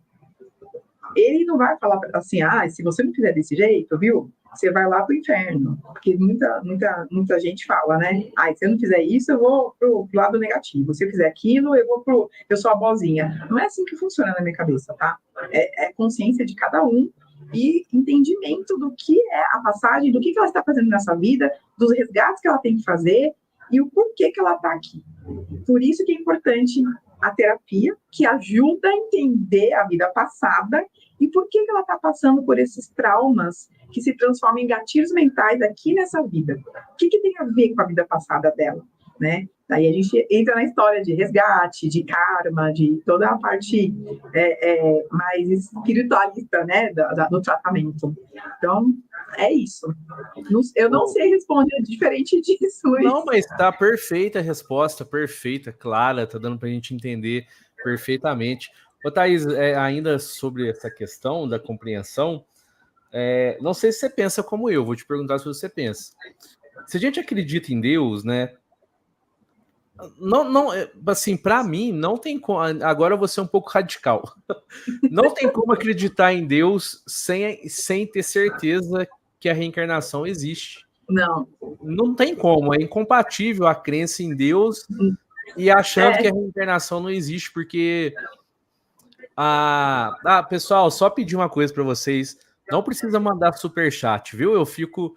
Ele não vai falar assim, se você não fizer desse jeito, viu? Você vai lá pro inferno. Porque muita gente fala, né? Se eu não fizer isso, eu vou pro lado negativo. Se eu fizer aquilo, eu sou a boazinha. Não é assim que funciona na minha cabeça, tá? É consciência de cada um e entendimento do que é a passagem, do que ela está fazendo nessa vida, dos resgates que ela tem que fazer e o porquê que ela está aqui. Por isso que é importante a terapia, que ajuda a entender a vida passada e por que ela está passando por esses traumas que se transformam em gatilhos mentais aqui nessa vida. O que tem a ver com a vida passada dela, né? Daí a gente entra na história de resgate, de karma, de toda a parte mais espiritualista, né, do tratamento. Então, é isso. Eu não sei responder diferente disso, Luiz. Não, mas tá perfeita a resposta, perfeita, clara, tá dando pra gente entender perfeitamente. Ô, Thaís, ainda sobre essa questão da compreensão, não sei se você pensa como eu, vou te perguntar se você pensa. Se a gente acredita em Deus, né? Não, assim, para mim, não tem como. Agora eu vou ser um pouco radical. Não tem como acreditar em Deus sem ter certeza que a reencarnação existe. Não tem como. É incompatível a crença em Deus e achando que a reencarnação não existe, porque. Pessoal, só pedir uma coisa para vocês. Não precisa mandar superchat, viu? Eu fico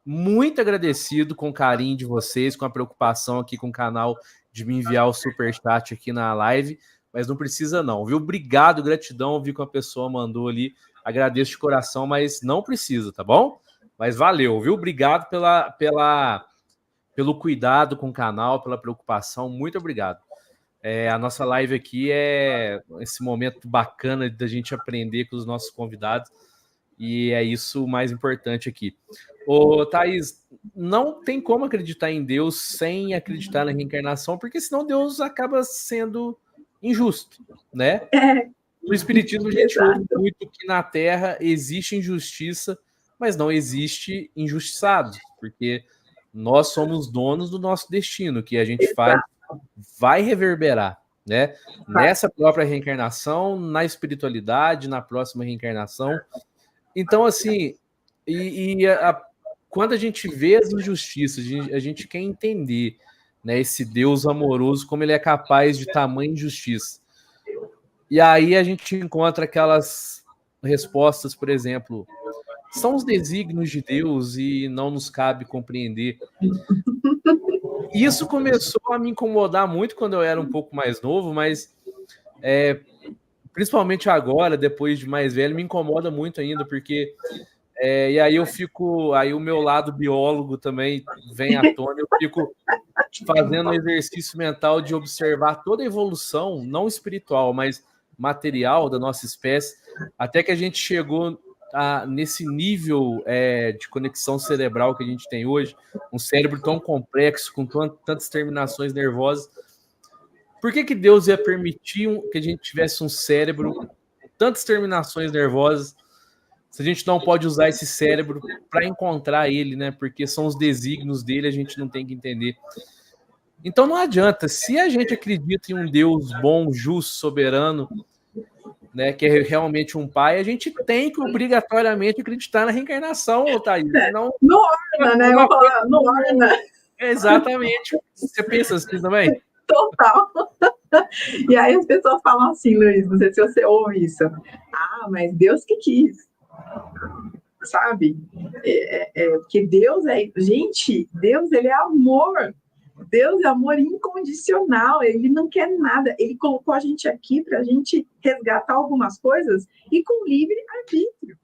muito agradecido com o carinho de vocês, com a preocupação aqui com o canal de me enviar o superchat aqui na live, mas não precisa não, viu? Obrigado, gratidão, vi que uma pessoa mandou ali, agradeço de coração, mas não precisa, tá bom? Mas valeu, viu? Obrigado pelo cuidado com o canal, pela preocupação, muito obrigado. A nossa live aqui é esse momento bacana da gente aprender com os nossos convidados, e é isso o mais importante aqui. Ô, Thaís, não tem como acreditar em Deus sem acreditar na reencarnação, porque senão Deus acaba sendo injusto, né? No Espiritismo a gente ouve muito que na Terra existe injustiça, mas não existe injustiçado, porque nós somos donos do nosso destino, o que a gente faz vai reverberar, né? Nessa própria reencarnação, na espiritualidade, na próxima reencarnação. Então, assim, quando a gente vê as injustiças, a gente quer entender, né, esse Deus amoroso, como ele é capaz de tamanha injustiça. E aí a gente encontra aquelas respostas, por exemplo, são os desígnios de Deus e não nos cabe compreender. Isso começou a me incomodar muito quando eu era um pouco mais novo, mas principalmente agora, depois de mais velho, me incomoda muito ainda, porque e aí aí o meu lado biólogo também vem à tona, eu fico fazendo um exercício mental de observar toda a evolução, não espiritual, mas material da nossa espécie, até que a gente chegou nesse nível de conexão cerebral que a gente tem hoje, um cérebro tão complexo, com tantas terminações nervosas. Por que Deus ia permitir que a gente tivesse um cérebro com tantas terminações nervosas, se a gente não pode usar esse cérebro para encontrar ele, né? Porque são os desígnios dele, a gente não tem que entender. Então não adianta, se a gente acredita em um Deus bom, justo, soberano, né, que é realmente um pai, a gente tem que obrigatoriamente acreditar na reencarnação, Thaís. Senão, não orna, né? Não orna. Exatamente. Você pensa assim também? Total. E aí as pessoas falam assim, Luiz, não sei se você ouve isso. Mas Deus que quis. Sabe? Porque Deus gente, Deus, ele é amor. Deus é amor incondicional, ele não quer nada. Ele colocou a gente aqui para a gente resgatar algumas coisas e com livre arbítrio.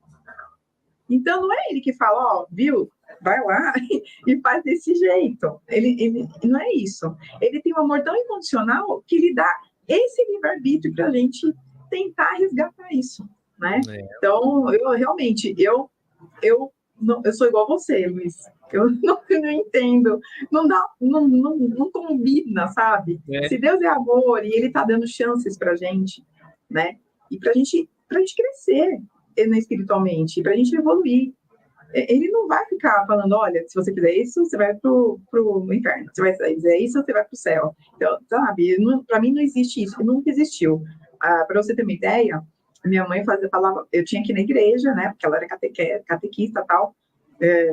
Então, não é ele que fala, viu, vai lá e faz desse jeito. Ele não é isso. Ele tem um amor tão incondicional que ele dá esse livre arbítrio para a gente tentar resgatar isso, né? Então, eu sou igual a você, Luiz. Eu não entendo, não combina, sabe? Se Deus é amor e ele está dando chances para a gente, né? E para a gente crescer espiritualmente, para a gente evoluir, ele não vai ficar falando, olha, se você fizer isso, você vai pro inferno. Se você fizer isso, você vai pro céu. Então, sabe, para mim não existe isso, nunca existiu. Para você ter uma ideia, minha mãe falava, eu tinha que ir na igreja, né, porque ela era catequista e tal,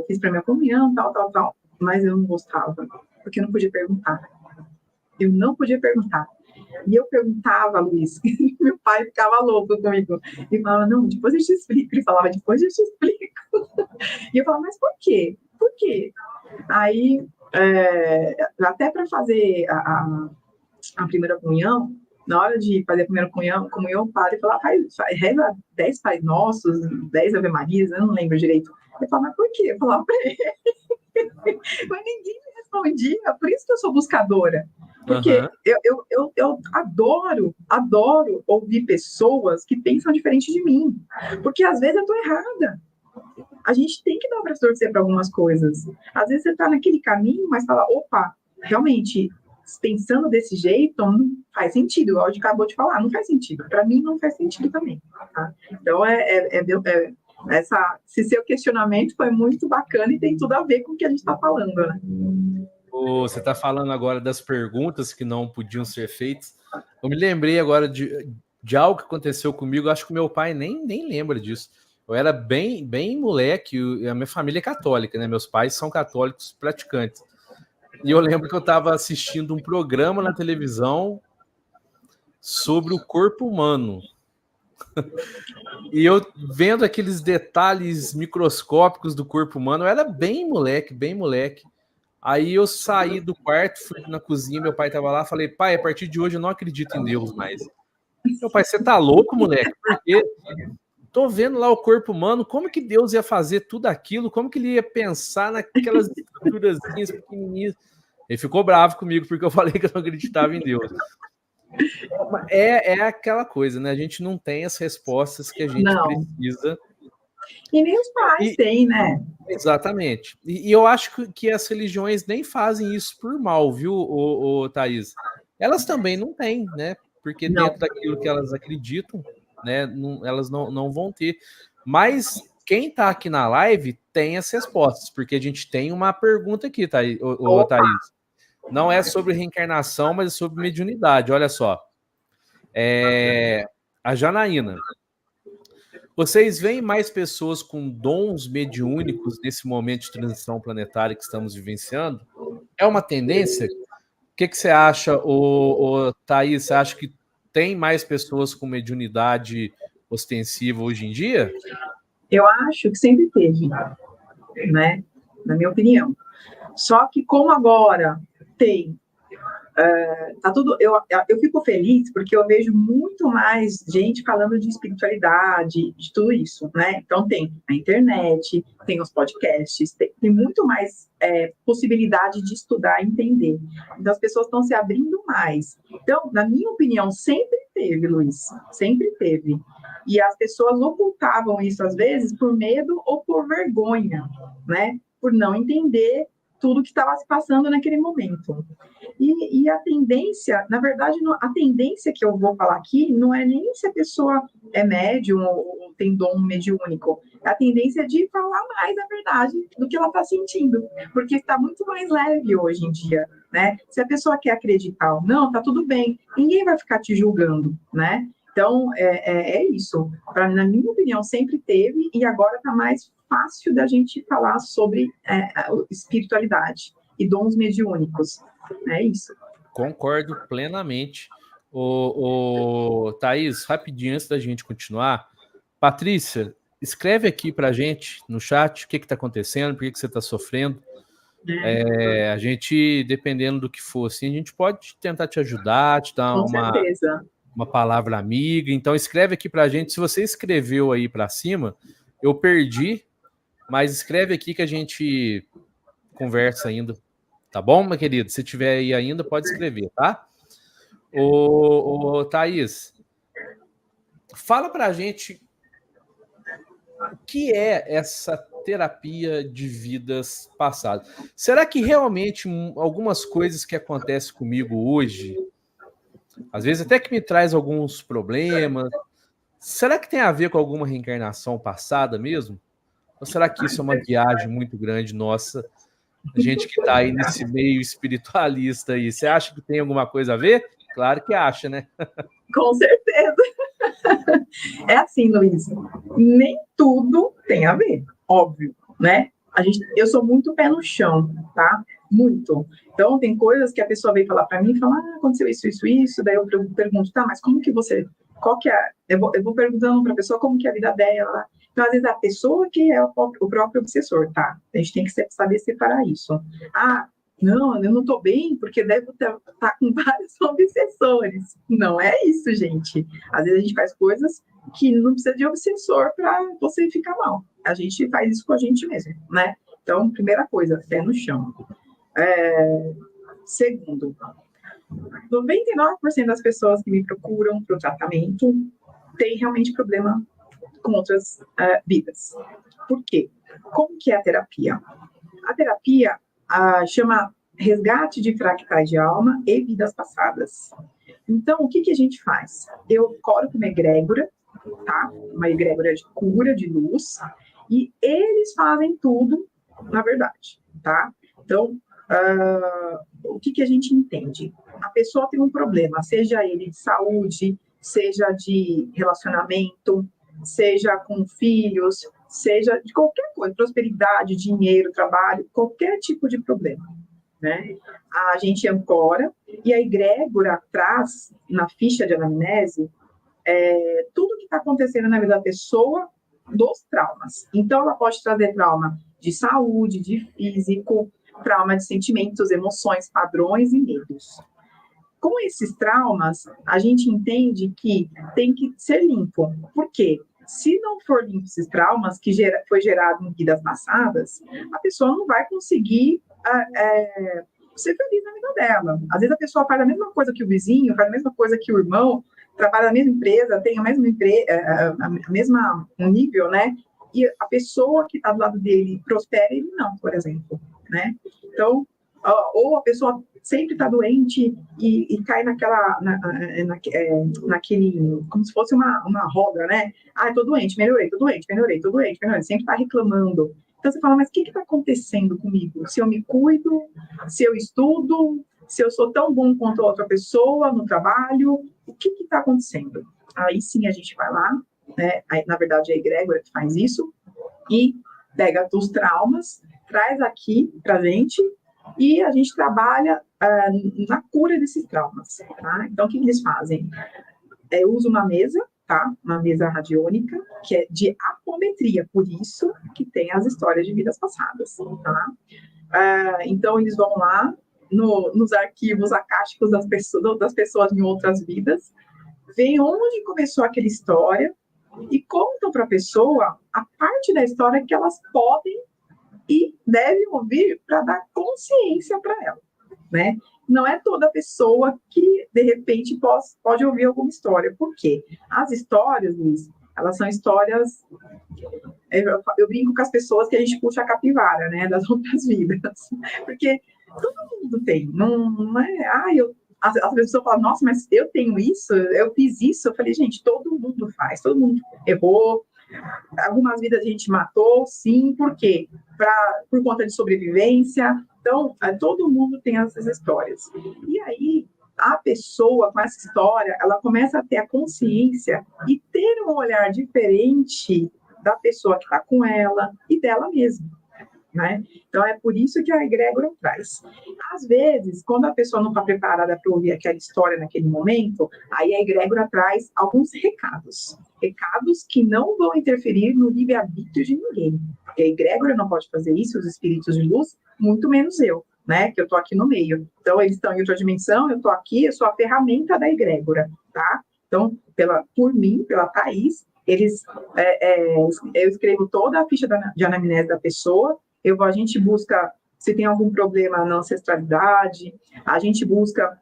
fiz para minha comunhão, tal, mas eu não gostava, porque eu não podia perguntar. Eu não podia perguntar. E eu perguntava, Luiz, meu pai ficava louco comigo. E falava, não, depois eu te explico. Ele falava, depois eu te explico. E eu falava, mas por quê? Por quê? Aí, até para fazer a primeira comunhão, na hora de fazer a primeira comunhão, o padre falava, reza 10 Pai Nossos, 10 Ave Marias, eu não lembro direito. Ele falava, mas por quê? Eu falava pra ele. Mas ninguém me respondia, por isso que eu sou buscadora. Porque eu adoro ouvir pessoas que pensam diferente de mim. Porque às vezes eu estou errada. A gente tem que dar o braço a torcer para algumas coisas. Às vezes você está naquele caminho, mas fala, opa, realmente, pensando desse jeito, não faz sentido. Igual a gente acabou de falar, não faz sentido. Para mim, não faz sentido também. Tá? Então, esse seu questionamento foi muito bacana e tem tudo a ver com o que a gente está falando, né? Você está falando agora das perguntas que não podiam ser feitas. Eu me lembrei agora de algo que aconteceu comigo. Acho que meu pai nem lembra disso. Eu era bem moleque. A minha família é católica, né? Meus pais são católicos praticantes. E eu lembro que eu estava assistindo um programa na televisão sobre o corpo humano. E eu vendo aqueles detalhes microscópicos do corpo humano, eu era bem moleque. Aí eu saí do quarto, fui na cozinha, meu pai estava lá, falei, pai, a partir de hoje eu não acredito em Deus mais. Meu pai, você tá louco, moleque? Porque tô vendo lá o corpo humano, como que Deus ia fazer tudo aquilo? Como que ele ia pensar naquelas estruturazinhas pequenininhas? Ele ficou bravo comigo porque eu falei que eu não acreditava em Deus. É aquela coisa, né? A gente não tem as respostas que a gente precisa. E nem os pais têm, né? Exatamente. E eu acho que as religiões nem fazem isso por mal, viu, Thaís? Elas também não têm, né? Porque dentro daquilo que elas acreditam, né, elas não vão ter. Mas quem está aqui na live tem as respostas, porque a gente tem uma pergunta aqui, Thaís. Não é sobre reencarnação, mas é sobre mediunidade. Olha só. A Janaína. Vocês veem mais pessoas com dons mediúnicos nesse momento de transição planetária que estamos vivenciando? É uma tendência? O que você acha, Thaís? Você acha que tem mais pessoas com mediunidade ostensiva hoje em dia? Eu acho que sempre teve, né? Na minha opinião. Só que como agora tem tá tudo, eu fico feliz porque eu vejo muito mais gente falando de espiritualidade, de tudo isso, né? Então tem a internet, tem os podcasts, tem muito mais possibilidade de estudar e entender. Então as pessoas estão se abrindo mais. Então, na minha opinião, sempre teve, Luiz, sempre teve. E as pessoas ocultavam isso às vezes por medo ou por vergonha, né? Por não entender tudo que estava se passando naquele momento. E a tendência, na verdade, a tendência que eu vou falar aqui não é nem se a pessoa é médium ou tem dom mediúnico. A tendência é de falar mais a verdade do que ela está sentindo, porque está muito mais leve hoje em dia, né? Se a pessoa quer acreditar ou não, tá tudo bem. Ninguém vai ficar te julgando, né? Então, é isso. Na minha opinião, sempre teve e agora está mais fácil da gente falar sobre espiritualidade e dons mediúnicos. É isso. Concordo plenamente. Thaís, rapidinho antes da gente continuar, Patrícia, escreve aqui para a gente no chat o que está acontecendo, por que você está sofrendo. A gente, dependendo do que for, assim, a gente pode tentar te ajudar, te dar uma palavra amiga. Então, escreve aqui para a gente. Se você escreveu aí para cima, eu perdi, mas escreve aqui que a gente conversa ainda. Tá bom, meu querido? Se tiver aí ainda, pode escrever, tá? Thaís, fala pra gente o que é essa terapia de vidas passadas. Será que realmente algumas coisas que acontecem comigo hoje, às vezes até que me traz alguns problemas, será que tem a ver com alguma reencarnação passada mesmo? Ou será que isso é uma viagem muito grande nossa? A gente que está aí nesse meio espiritualista aí, você acha que tem alguma coisa a ver? Claro que acha, né? Com certeza. É assim, Luiz, nem tudo tem a ver, óbvio, né? Eu sou muito pé no chão, tá? Muito. Então, tem coisas que a pessoa vem falar para mim e fala, aconteceu isso, daí eu pergunto, tá, mas como que você, qual que é, eu vou perguntando para a pessoa como que é a vida dela. Então, às vezes, a pessoa que é o próprio obsessor, tá? A gente tem que saber separar isso. Não, eu não estou bem porque devo estar com vários obsessores. Não é isso, gente. Às vezes a gente faz coisas que não precisa de obsessor para você ficar mal. A gente faz isso com a gente mesmo, né? Então, primeira coisa, pé no chão. Segundo, 99% das pessoas que me procuram para o tratamento têm realmente problema com outras vidas. Por quê? Como que é a terapia? A terapia chama resgate de fractais de alma e vidas passadas. Então, o que a gente faz? Eu coloco uma egrégora, tá? Uma egrégora de cura, de luz, e eles fazem tudo, na verdade, tá? Então, o que a gente entende? A pessoa tem um problema, seja ele de saúde, seja de relacionamento, seja com filhos, seja de qualquer coisa, prosperidade, dinheiro, trabalho, qualquer tipo de problema, né? A gente ancora e a egrégora traz na ficha de anamnese tudo que está acontecendo na vida da pessoa dos traumas. Então, ela pode trazer trauma de saúde, de físico, trauma de sentimentos, emoções, padrões e medos. Com esses traumas, a gente entende que tem que ser limpo. Por quê? Se não for limpo esses traumas que foi gerado em vidas passadas, a pessoa não vai conseguir ser feliz na vida dela. Às vezes a pessoa faz a mesma coisa que o vizinho, faz a mesma coisa que o irmão, trabalha na mesma empresa, tem a mesma nível, né? E a pessoa que está do lado dele prospera, ele não, por exemplo, né? Então, ou a pessoa sempre está doente e cai naquele, como se fosse uma roda, né? Estou doente, melhorei, sempre está reclamando. Então, você fala, mas o que está acontecendo comigo? Se eu me cuido, se eu estudo, se eu sou tão bom quanto a outra pessoa no trabalho, o que está acontecendo? Aí sim a gente vai lá, né? Aí, na verdade, é a egrégora que faz isso, e pega os traumas, traz aqui para gente, e a gente trabalha na cura desses traumas, tá? Então, o que eles fazem? Eu uso uma mesa, tá? Uma mesa radiônica, que é de apometria, por isso que tem as histórias de vidas passadas, tá? Então, eles vão lá nos arquivos acásticos das pessoas em outras vidas, veem onde começou aquela história e contam para a pessoa a parte da história que elas podem e devem ouvir para dar consciência para ela, né? Não é toda pessoa que, de repente, pode ouvir alguma história. Por quê? As histórias, Luiz, elas são histórias... Eu brinco com as pessoas que a gente puxa a capivara, né? Das outras vidas. Porque todo mundo tem. Não é... As pessoas falam, nossa, mas eu tenho isso, eu fiz isso. Eu falei, gente, todo mundo faz. Todo mundo errou. Algumas vidas a gente matou, sim. Por quê? Por conta de sobrevivência. Então, todo mundo tem essas histórias. E aí, a pessoa com essa história, ela começa a ter a consciência e ter um olhar diferente da pessoa que está com ela e dela mesma, né? Então, é por isso que a egrégora traz. Às vezes, quando a pessoa não está preparada para ouvir aquela história naquele momento, aí a egrégora traz alguns recados. Recados que não vão interferir no livre-arbítrio de ninguém. Porque a egrégora não pode fazer isso, os espíritos de luz, muito menos eu, né? Que eu estou aqui no meio. Então, eles estão em outra dimensão, eu estou aqui, eu sou a ferramenta da egrégora, tá? Então, por mim, pela Thaís, eu escrevo toda a ficha de anamnese da pessoa, a gente busca se tem algum problema na ancestralidade, a gente busca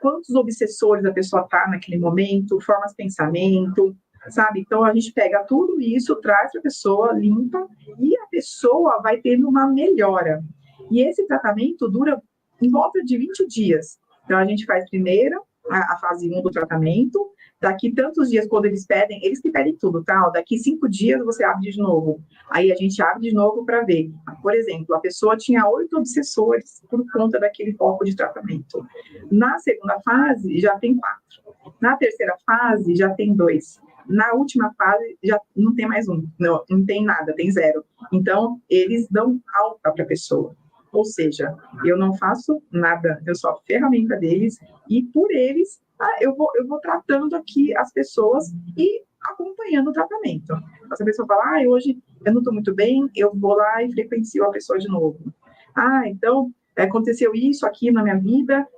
quantos obsessores a pessoa está naquele momento, formas de pensamento, sabe? Então, a gente pega tudo isso, traz para a pessoa, limpa, e a pessoa vai tendo uma melhora. E esse tratamento dura em volta de 20 dias. Então, a gente faz primeiro a fase 1 do tratamento, daqui tantos dias, quando eles que pedem tudo, tá? Ó, daqui 5 dias você abre de novo. Aí a gente abre de novo para ver. Por exemplo, a pessoa tinha 8 obsessores por conta daquele foco de tratamento. Na segunda fase, já tem 4. Na terceira fase, já tem 2. Na última fase, já não tem mais um. Não tem nada, tem 0. Então, eles dão alta para a pessoa. Ou seja, eu não faço nada, eu sou a ferramenta deles, e por eles, eu vou tratando aqui as pessoas e acompanhando o tratamento. Essa pessoa fala, hoje eu não estou muito bem, eu vou lá e frequencio a pessoa de novo. Então, aconteceu isso aqui na minha vida,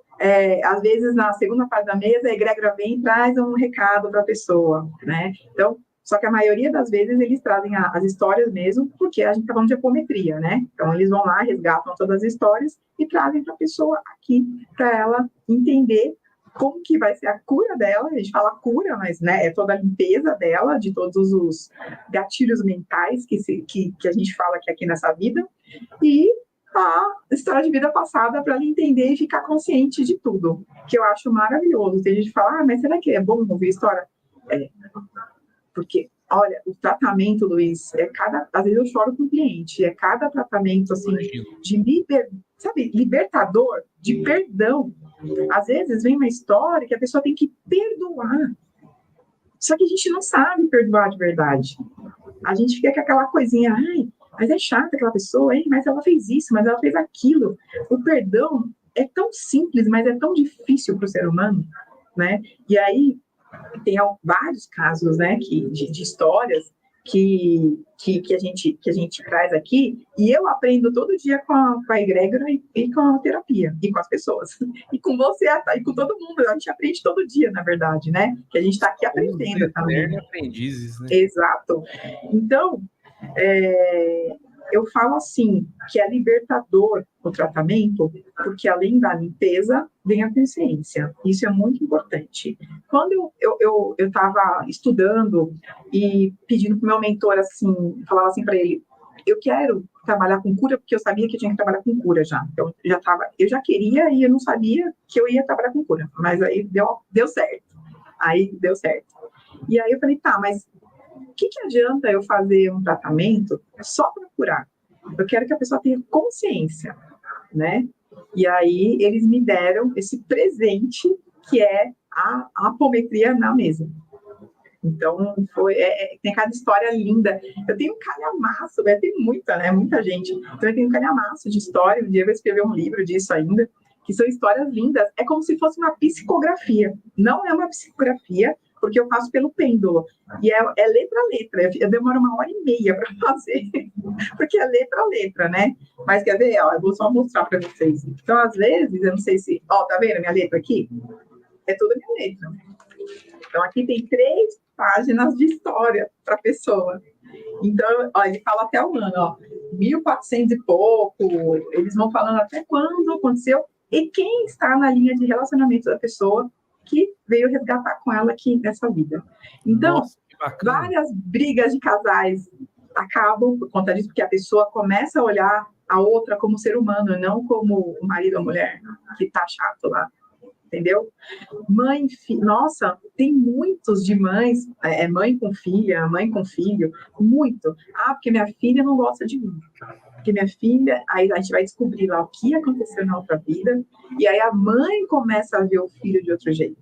às vezes na segunda fase da mesa, a egrégora vem e traz um recado para a pessoa, né? Então, só que a maioria das vezes eles trazem as histórias mesmo, porque a gente está falando de apometria, né? Então, eles vão lá, resgatam todas as histórias e trazem para a pessoa aqui, para ela entender como que vai ser a cura dela. A gente fala cura, mas, né, é toda a limpeza dela, de todos os gatilhos mentais que a gente fala aqui nessa vida, e a história de vida passada para ela entender e ficar consciente de tudo, que eu acho maravilhoso. Tem gente que fala, mas será que é bom ouvir história? Porque, olha, o tratamento, Luiz, às vezes eu choro com o cliente, cada tratamento, assim, libertador, de perdão. Às vezes vem uma história que a pessoa tem que perdoar. Só que a gente não sabe perdoar de verdade. A gente fica com aquela coisinha, mas é chata aquela pessoa, mas ela fez isso, mas ela fez aquilo. O perdão é tão simples, mas é tão difícil para o ser humano, né? E aí, tem vários casos, né, de histórias que a gente traz aqui, e eu aprendo todo dia com a egrégora e com a terapia, e com as pessoas, e com você, e com todo mundo. A gente aprende todo dia, na verdade, né, que a gente está aqui aprendendo também. Aprendizes, né? Exato. Então, eu falo assim, que é libertador o tratamento, porque além da limpeza, vem a consciência. Isso é muito importante. Quando eu estava estudando e pedindo para o meu mentor, assim, falava assim para ele, eu quero trabalhar com cura, porque eu sabia que eu tinha que trabalhar com cura já. Então, eu já queria e eu não sabia que eu ia trabalhar com cura, mas aí deu certo. Aí deu certo. E aí eu falei, tá, mas o que adianta eu fazer um tratamento só para curar? Eu quero que a pessoa tenha consciência, né? E aí eles me deram esse presente que é a apometria na mesa. Então, tem cada história linda. Eu tenho um calhamaço, tem muita gente. Então, eu tenho um calhamaço de história. Um dia eu vou escrever um livro disso ainda, que são histórias lindas. É como se fosse uma psicografia. Não é uma psicografia, porque eu faço pelo pêndulo. E é letra a letra. Eu demoro 1h30 para fazer, porque é letra a letra, né? Mas quer ver? Eu vou só mostrar para vocês. Então, às vezes, eu não sei se... tá vendo a minha letra aqui? É toda a minha letra. Então, aqui tem 3 páginas de história para a pessoa. Então, ele fala até o ano, 1400 e pouco, eles vão falando até quando aconteceu, e quem está na linha de relacionamento da pessoa que veio resgatar com ela aqui nessa vida. Então, nossa, várias brigas de casais acabam por conta disso, porque a pessoa começa a olhar a outra como ser humano, não como o marido ou a mulher que está chato lá. Entendeu? Mãe, nossa, tem muitos de mães, mãe com filha, mãe com filho, muito. Porque minha filha não gosta de mim. Porque minha filha, aí a gente vai descobrir lá o que aconteceu na outra vida, e aí a mãe começa a ver o filho de outro jeito.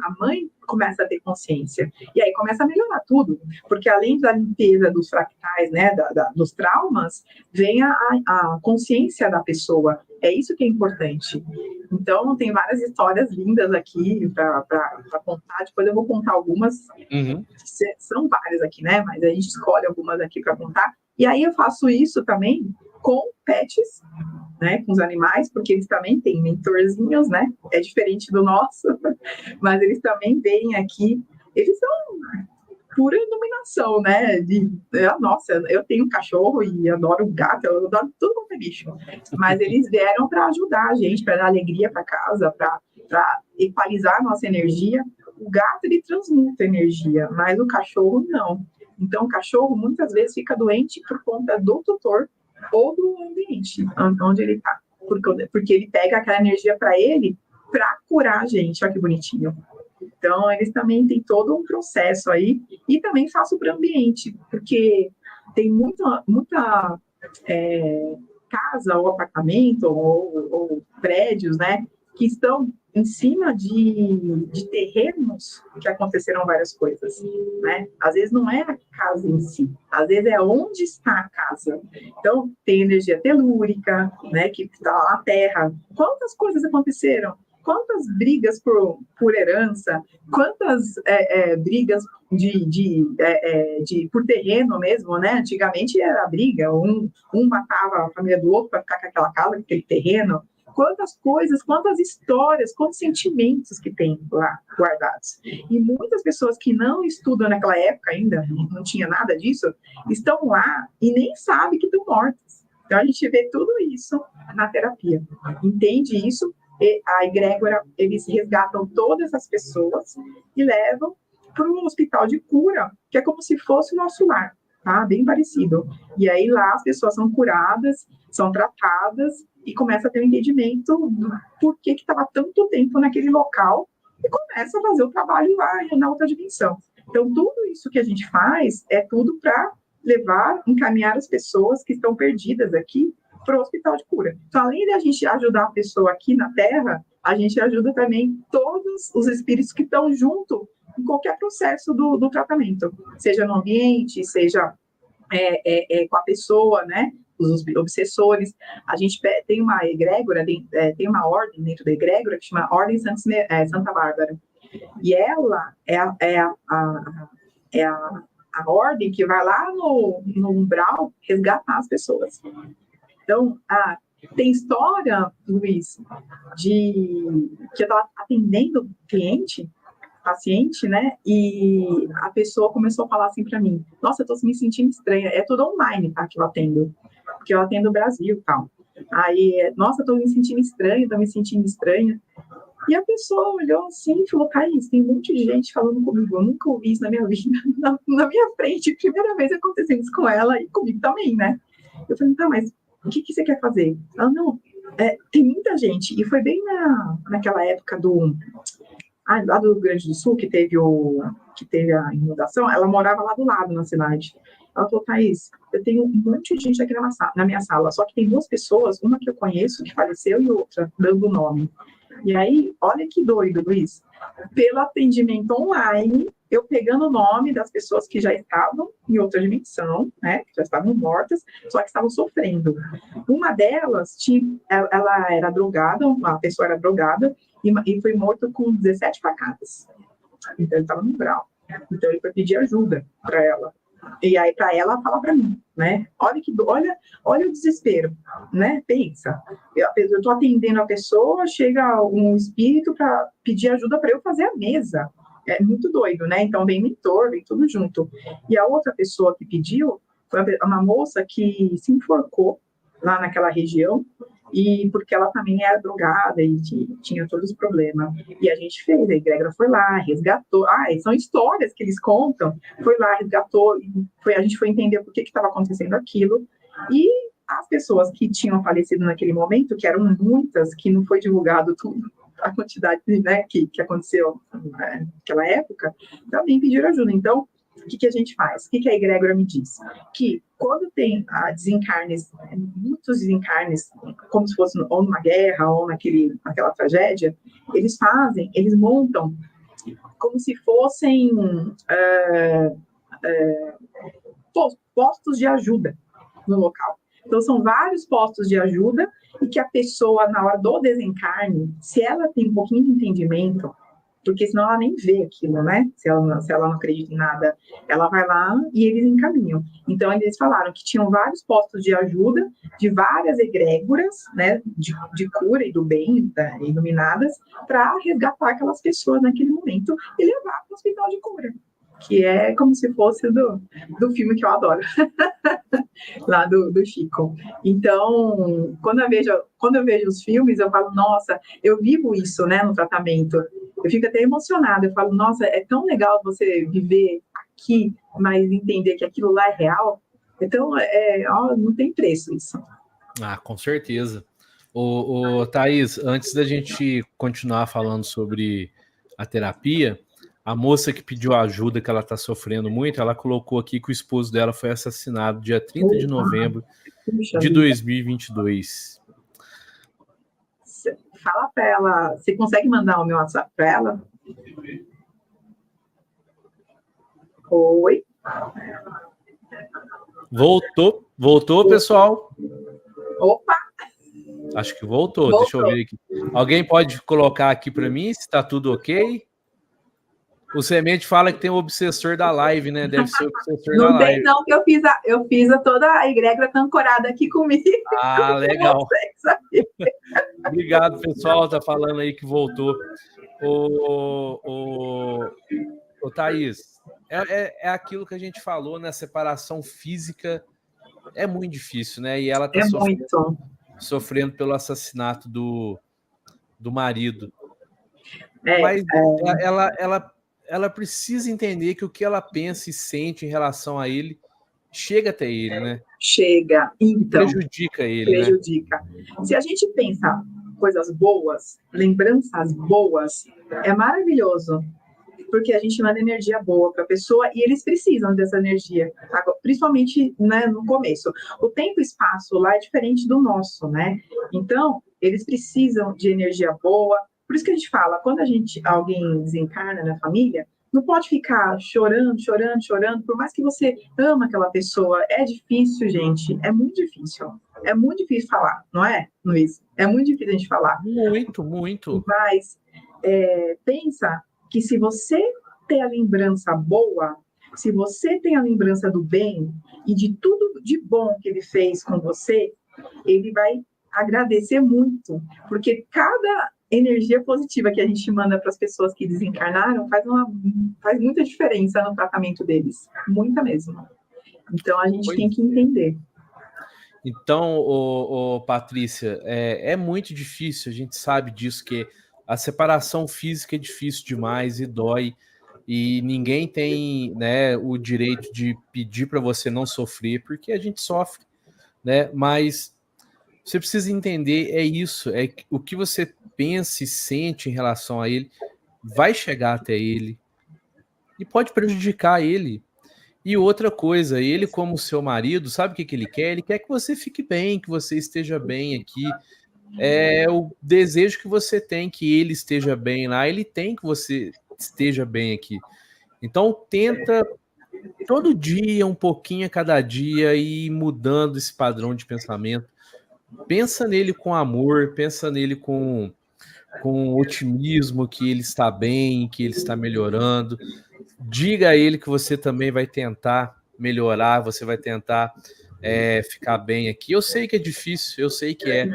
A mãe começa a ter consciência. E aí começa a melhorar tudo, porque além da limpeza dos fractais, né, dos traumas, vem a consciência da pessoa. É isso que é importante. Então, tem várias histórias lindas aqui para contar. Depois eu vou contar algumas. São várias aqui, né? Mas a gente escolhe algumas aqui para contar. E aí eu faço isso também com pets, né? Com os animais, porque eles também têm mentorzinhos, né? É diferente do nosso, mas eles também vêm aqui. Eles são pura iluminação, né? Nossa, eu tenho um cachorro e adoro gato, eu adoro tudo quanto é bicho. Mas eles vieram para ajudar a gente, para dar alegria para casa, para equalizar a nossa energia. O gato, ele transmuta energia, mas o cachorro não. Então, o cachorro muitas vezes fica doente por conta do tutor ou do ambiente onde ele está. Porque ele pega aquela energia para ele para curar a gente. Olha que bonitinho. Então, eles também têm todo um processo aí, e também faço para o ambiente, porque tem muita casa ou apartamento ou prédios, né, que estão em cima de terrenos que aconteceram várias coisas, né? Às vezes não é a casa em si, às vezes é onde está a casa. Então, tem energia telúrica, né, que está lá na Terra. Quantas coisas aconteceram? Quantas brigas por herança? Quantas brigas por terreno mesmo, né? Antigamente era briga, um matava a família do outro para ficar com aquela casa, com aquele terreno. Quantas coisas, quantas histórias, quantos sentimentos que tem lá guardados. E muitas pessoas que não estudam naquela época ainda, não tinha nada disso, estão lá e nem sabem que estão mortas. Então a gente vê tudo isso na terapia. Entende isso? E a egrégora, eles resgatam todas as pessoas e levam para um hospital de cura, que é como se fosse o nosso lar, tá? Bem parecido. E aí lá as pessoas são curadas, são tratadas e começa a ter um entendimento do porquê que estava tanto tempo naquele local e começa a fazer o trabalho lá na outra dimensão. Então, tudo isso que a gente faz é tudo para encaminhar as pessoas que estão perdidas aqui para o hospital de cura. Então, além de a gente ajudar a pessoa aqui na Terra, a gente ajuda também todos os espíritos que estão junto em qualquer processo do tratamento, seja no ambiente, seja com a pessoa, né? Os obsessores. A gente tem uma egrégora, tem uma ordem dentro da egrégora que chama Ordem Santa Bárbara. E ela é a ordem que vai lá no umbral resgatar as pessoas. Então, tem história, Luiz, que eu estava atendendo paciente, né? E a pessoa começou a falar assim para mim: nossa, eu tô me sentindo estranha. É tudo online, tá? Que eu atendo, porque eu atendo o Brasil e tal. Aí, nossa, eu tô me sentindo estranha, tô me sentindo estranha. E a pessoa olhou assim e falou: Thaís, tem um monte de gente falando comigo, eu nunca ouvi isso na minha vida, na minha frente, primeira vez acontecendo isso com ela e comigo também, né? Eu falei: tá, mas o que você quer fazer? Ela: não, tem muita gente. E foi bem naquela época lá do Rio Grande do Sul, que teve a inundação. Ela morava lá do lado, na cidade. Ela falou: Thaís, eu tenho um monte de gente aqui na minha sala, só que tem duas pessoas, uma que eu conheço, que faleceu, e outra, dando o nome. E aí, olha que doido, Luiz. Pelo atendimento online, eu pegando o nome das pessoas que já estavam em outra dimensão, né, que já estavam mortas, só que estavam sofrendo. Uma delas, ela era drogada, uma pessoa era drogada, e foi morta com 17 facadas. Então, ele estava no umbral. Então, ele foi pedir ajuda para ela. E aí, para ela, fala para mim, né? Olha o desespero, né? Pensa. Eu estou atendendo a pessoa, chega um espírito para pedir ajuda para eu fazer a mesa. É muito doido, né? Então, vem mentor, vem tudo junto. E a outra pessoa que pediu foi uma moça que se enforcou lá naquela região, e porque ela também era drogada e tinha todos os problemas. E a gente fez, a egrégora foi lá, resgatou. São histórias que eles contam. Foi lá, resgatou, a gente foi entender por que estava acontecendo aquilo. E as pessoas que tinham falecido naquele momento, que eram muitas, que não foi divulgado tudo, a quantidade, né, que aconteceu naquela época, também pediram ajuda. Então, o que a gente faz? O que a egrégora me diz? Que quando tem desencarnes, muitos desencarnes, como se fosse ou numa guerra ou naquela tragédia, eles montam como se fossem postos de ajuda no local. Então, são vários postos de ajuda, e que a pessoa, na hora do desencarne, se ela tem um pouquinho de entendimento, porque senão ela nem vê aquilo, né? Se ela não acredita em nada, ela vai lá e eles encaminham. Então, eles falaram que tinham vários postos de ajuda, de várias egrégoras, né, de cura e do bem, iluminadas, para resgatar aquelas pessoas naquele momento e levar para o hospital de cura, que é como se fosse do filme que eu adoro, lá do Chico. Então, quando eu vejo os filmes, eu falo: nossa, eu vivo isso, né, no tratamento. Eu fico até emocionada. Eu falo: nossa, é tão legal você viver aqui, mas entender que aquilo lá é real. Então, não tem preço isso. Com certeza. Thaís, antes da gente continuar falando sobre a terapia, A moça que pediu ajuda, que ela está sofrendo muito, ela colocou aqui que o esposo dela foi assassinado dia 30 de novembro de 2022. Fala para ela, você consegue mandar o meu WhatsApp para ela? Oi? Voltou, pessoal? Opa! Acho que voltou. Deixa eu ver aqui. Alguém pode colocar aqui para mim se está tudo ok? O Semente fala que tem o obsessor da live, né? Deve ser o obsessor da live. Não tem não, que eu fiz toda a egrégora tá ancorada aqui comigo. Ah, legal. Obrigado, pessoal. Tá falando aí que voltou. Ô, Thaís, é aquilo que a gente falou, né? Separação física é muito difícil, né? E ela tá sofrendo pelo assassinato do marido. Mas ela precisa entender que o que ela pensa e sente em relação a ele chega até ele, né? Chega, então. Prejudica ele, prejudica. Né? Se a gente pensa coisas boas, lembranças boas, é maravilhoso. Porque a gente manda energia boa para a pessoa e eles precisam dessa energia, principalmente, né, no começo. O tempo e espaço lá é diferente do nosso, né? Então, eles precisam de energia boa. Por isso que a gente fala, quando alguém desencarna na família, não pode ficar chorando, por mais que você ama aquela pessoa. É difícil, gente, é muito difícil. É muito difícil falar, não é, Luiz? É muito difícil a gente falar. Muito, muito. Mas pensa que se você tem a lembrança boa, se você tem a lembrança do bem e de tudo de bom que ele fez com você, ele vai agradecer muito, porque cada energia positiva que a gente manda para as pessoas que desencarnaram faz muita diferença no tratamento deles, muita mesmo. Então a gente tem que entender. Então, Patrícia, é muito difícil, a gente sabe disso, que a separação física é difícil demais e dói, e ninguém tem, né, o direito de pedir para você não sofrer, porque a gente sofre, né? Mas você precisa entender, é isso, é o que você pensa e sente em relação a ele vai chegar até ele e pode prejudicar ele. E outra coisa, ele como seu marido, sabe o que ele quer? Ele quer que você fique bem, que você esteja bem aqui. É o desejo que você tem que ele esteja bem lá, ele tem que você esteja bem aqui. Então tenta todo dia, um pouquinho a cada dia, ir mudando esse padrão de pensamento. Pensa nele com amor, pensa nele com otimismo, que ele está bem, que ele está melhorando. Diga a ele que você também vai tentar melhorar, você vai tentar ficar bem aqui. Eu sei que é difícil, eu sei que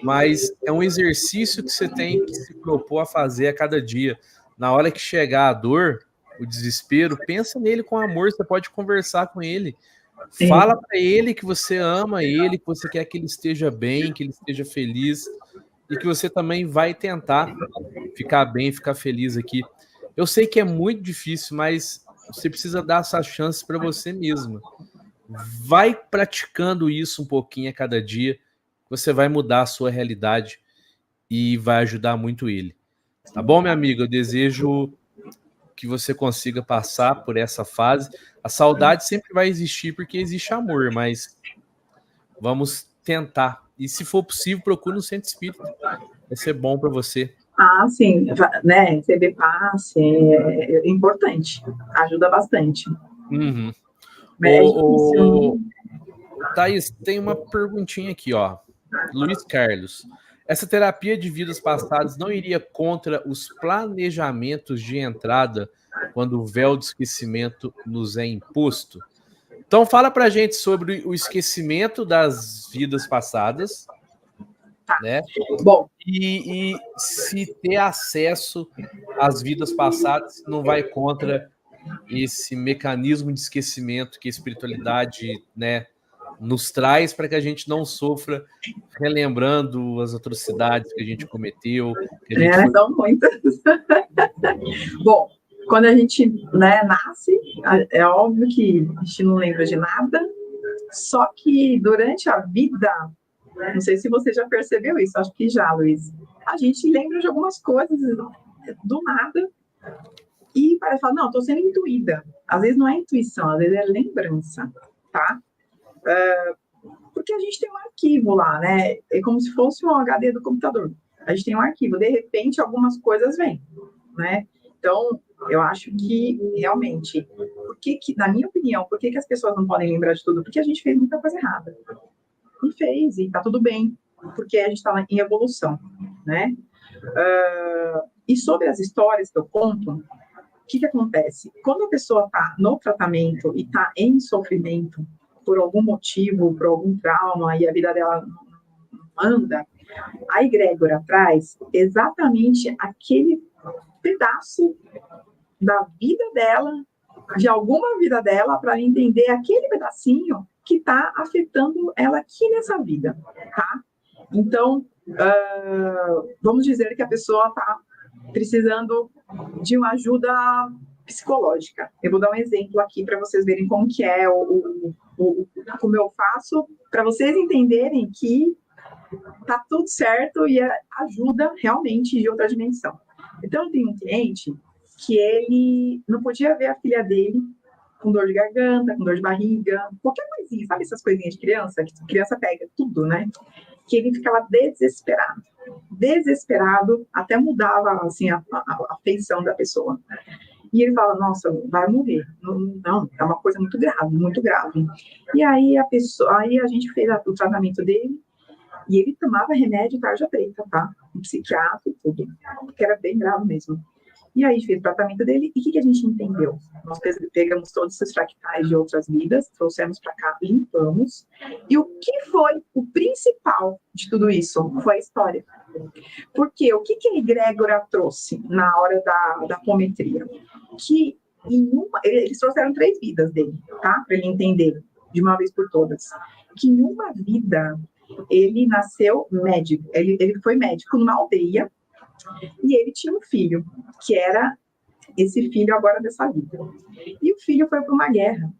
mas é um exercício que você tem que se propor a fazer a cada dia. Na hora que chegar a dor, o desespero, pensa nele com amor, você pode conversar com ele. Sim. Fala para ele que você ama ele, que você quer que ele esteja bem, que ele esteja feliz, e que você também vai tentar ficar bem, ficar feliz aqui. Eu sei que é muito difícil, mas você precisa dar essa chance para você mesma. Vai praticando isso um pouquinho a cada dia, você vai mudar a sua realidade e vai ajudar muito ele. Tá bom, minha amiga? Eu desejo que você consiga passar por essa fase. A saudade sempre vai existir porque existe amor, mas vamos tentar. E se for possível, procure um centro espírita. Vai ser bom para você. Ah, sim, né? Receber passe é importante, ajuda bastante. Uhum. Thaís, tem uma perguntinha aqui, ó. Luiz Carlos. Essa terapia de vidas passadas não iria contra os planejamentos de entrada quando o véu do esquecimento nos é imposto? Então fala pra gente sobre o esquecimento das vidas passadas, né? Bom. E se ter acesso às vidas passadas não vai contra esse mecanismo de esquecimento que a espiritualidade, né, nos traz para que a gente não sofra relembrando as atrocidades que a gente cometeu. Que a gente são muitas. Bom, quando a gente, né, nasce, é óbvio que a gente não lembra de nada, só que durante a vida, não sei se você já percebeu isso, acho que já, Luiz, a gente lembra de algumas coisas do nada. E parece falar, não, estou sendo intuída. Às vezes não é intuição, às vezes é lembrança, tá? Porque a gente tem um arquivo lá, né? É como se fosse um HD do computador. A gente tem um arquivo, de repente algumas coisas vêm, né? Então, eu acho que, realmente, na minha opinião, por que as pessoas não podem lembrar de tudo? Porque a gente fez muita coisa errada. E fez, e tá tudo bem, porque a gente está em evolução, né? E sobre as histórias que eu conto, o que acontece? Quando a pessoa está no tratamento e está em sofrimento por algum motivo, por algum trauma, e a vida dela não anda, a egrégora traz exatamente aquele pedaço da vida dela, de alguma vida dela, para entender aquele pedacinho que está afetando ela aqui nessa vida, tá? Então, vamos dizer que a pessoa está precisando de uma ajuda psicológica. Eu vou dar um exemplo aqui para vocês verem como que é como eu faço, para vocês entenderem que tá tudo certo e ajuda realmente de outra dimensão. Então, eu tenho um cliente que ele não podia ver a filha dele com dor de garganta, com dor de barriga, qualquer coisinha, sabe essas coisinhas de criança? Que criança pega tudo, né? Que ele ficava desesperado, até mudava, assim, a feição da pessoa. E ele fala, nossa, vai morrer. Não, é uma coisa muito grave, muito grave. E aí a gente fez o tratamento dele, e ele tomava remédio tarja preta, tá? Um psiquiatra e tudo, porque era bem grave mesmo. E aí fez o tratamento dele, e o que a gente entendeu? Nós pegamos todos esses fractais de outras vidas, trouxemos para cá, limpamos, e o que foi o principal de tudo isso? Foi a história. Porque o que a egrégora trouxe na hora da apometria? Que eles trouxeram 3 vidas dele, tá? Para ele entender de uma vez por todas. Que em uma vida ele nasceu médico, ele foi médico numa aldeia, e ele tinha um filho, que era esse filho agora dessa vida. E o filho foi para uma guerra.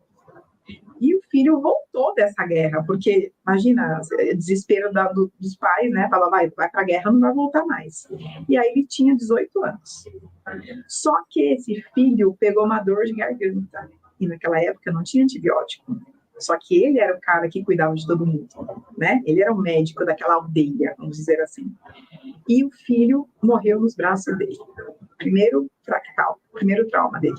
E o filho voltou dessa guerra, porque, imagina, desespero dos pais, né? Fala, vai para a guerra, não vai voltar mais. E aí ele tinha 18 anos. Só que esse filho pegou uma dor de garganta. E naquela época não tinha antibiótico. Só que ele era o cara que cuidava de todo mundo, né? Ele era o médico daquela aldeia, vamos dizer assim. E o filho morreu nos braços dele. Primeiro fractal, primeiro trauma dele.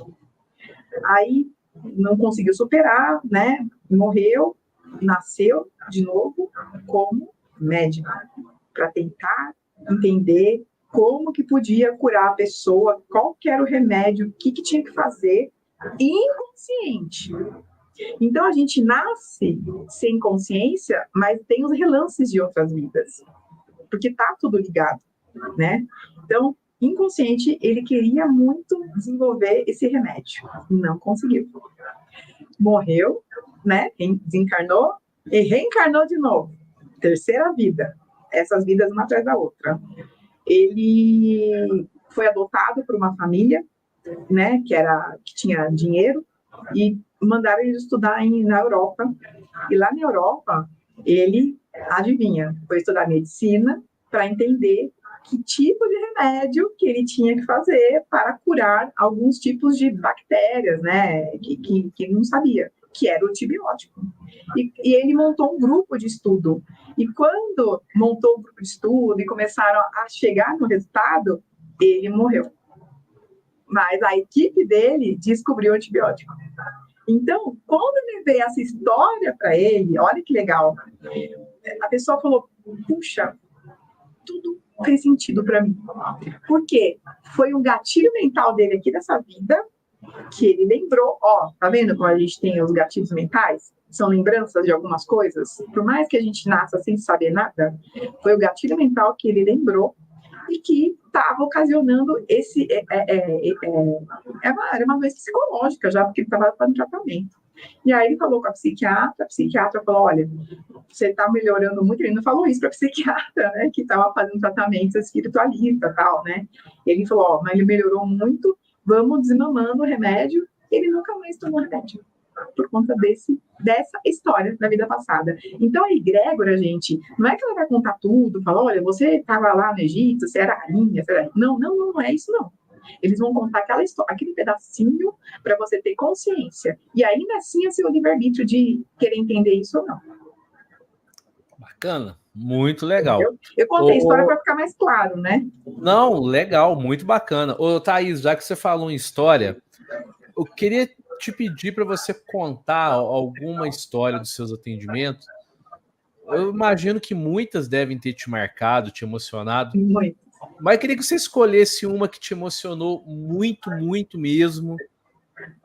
Aí não conseguiu superar, né? Morreu, nasceu de novo como médico, para tentar entender como que podia curar a pessoa, qual que era o remédio, o que tinha que fazer, inconsciente. Então, a gente nasce sem consciência, mas tem os relances de outras vidas, porque tá tudo ligado, né? Então, inconsciente, ele queria muito desenvolver esse remédio, não conseguiu. Morreu, né? Desencarnou e reencarnou de novo. Terceira vida. Essas vidas uma atrás da outra. Ele foi adotado por uma família, né? Que tinha dinheiro, e mandaram ele estudar na Europa. E lá na Europa, ele, adivinha, foi estudar medicina para entender que tipo de remédio que ele tinha que fazer para curar alguns tipos de bactérias, né, que ele não sabia, que era o antibiótico. E ele montou um grupo de estudo. E quando montou o grupo de estudo e começaram a chegar no resultado, ele morreu. Mas a equipe dele descobriu o antibiótico. Então, quando eu levei essa história para ele, olha que legal, a pessoa falou, puxa, tudo fez sentido para mim. Porque foi um gatilho mental dele aqui dessa vida, que ele lembrou, tá vendo como a gente tem os gatilhos mentais? São lembranças de algumas coisas. Por mais que a gente nasça sem saber nada, foi o gatilho mental que ele lembrou e que estava ocasionando era uma doença psicológica já, porque ele estava fazendo tratamento. E aí ele falou com a psiquiatra falou, olha, você está melhorando muito. Ele não falou isso para a psiquiatra, né, que estava fazendo tratamento espiritualista e tal, né. Ele falou, mas ele melhorou muito, vamos desmamando o remédio. Ele nunca mais tomou remédio, por conta dessa história da vida passada. Então, a egrégora, gente, não é que ela vai contar tudo, falar, olha, você estava lá no Egito, você era rainha, Não é isso, não. Eles vão contar aquela história, aquele pedacinho para você ter consciência. E ainda assim é seu livre-arbítrio de querer entender isso ou não. Bacana, muito legal. Eu contei a história para ficar mais claro, né? Não, legal, muito bacana. Ô, Thaís, já que você falou em história, eu queria te pedir para você contar alguma história dos seus atendimentos. Eu imagino que muitas devem ter te marcado, te emocionado. Muito. Mas eu queria que você escolhesse uma que te emocionou muito, muito mesmo,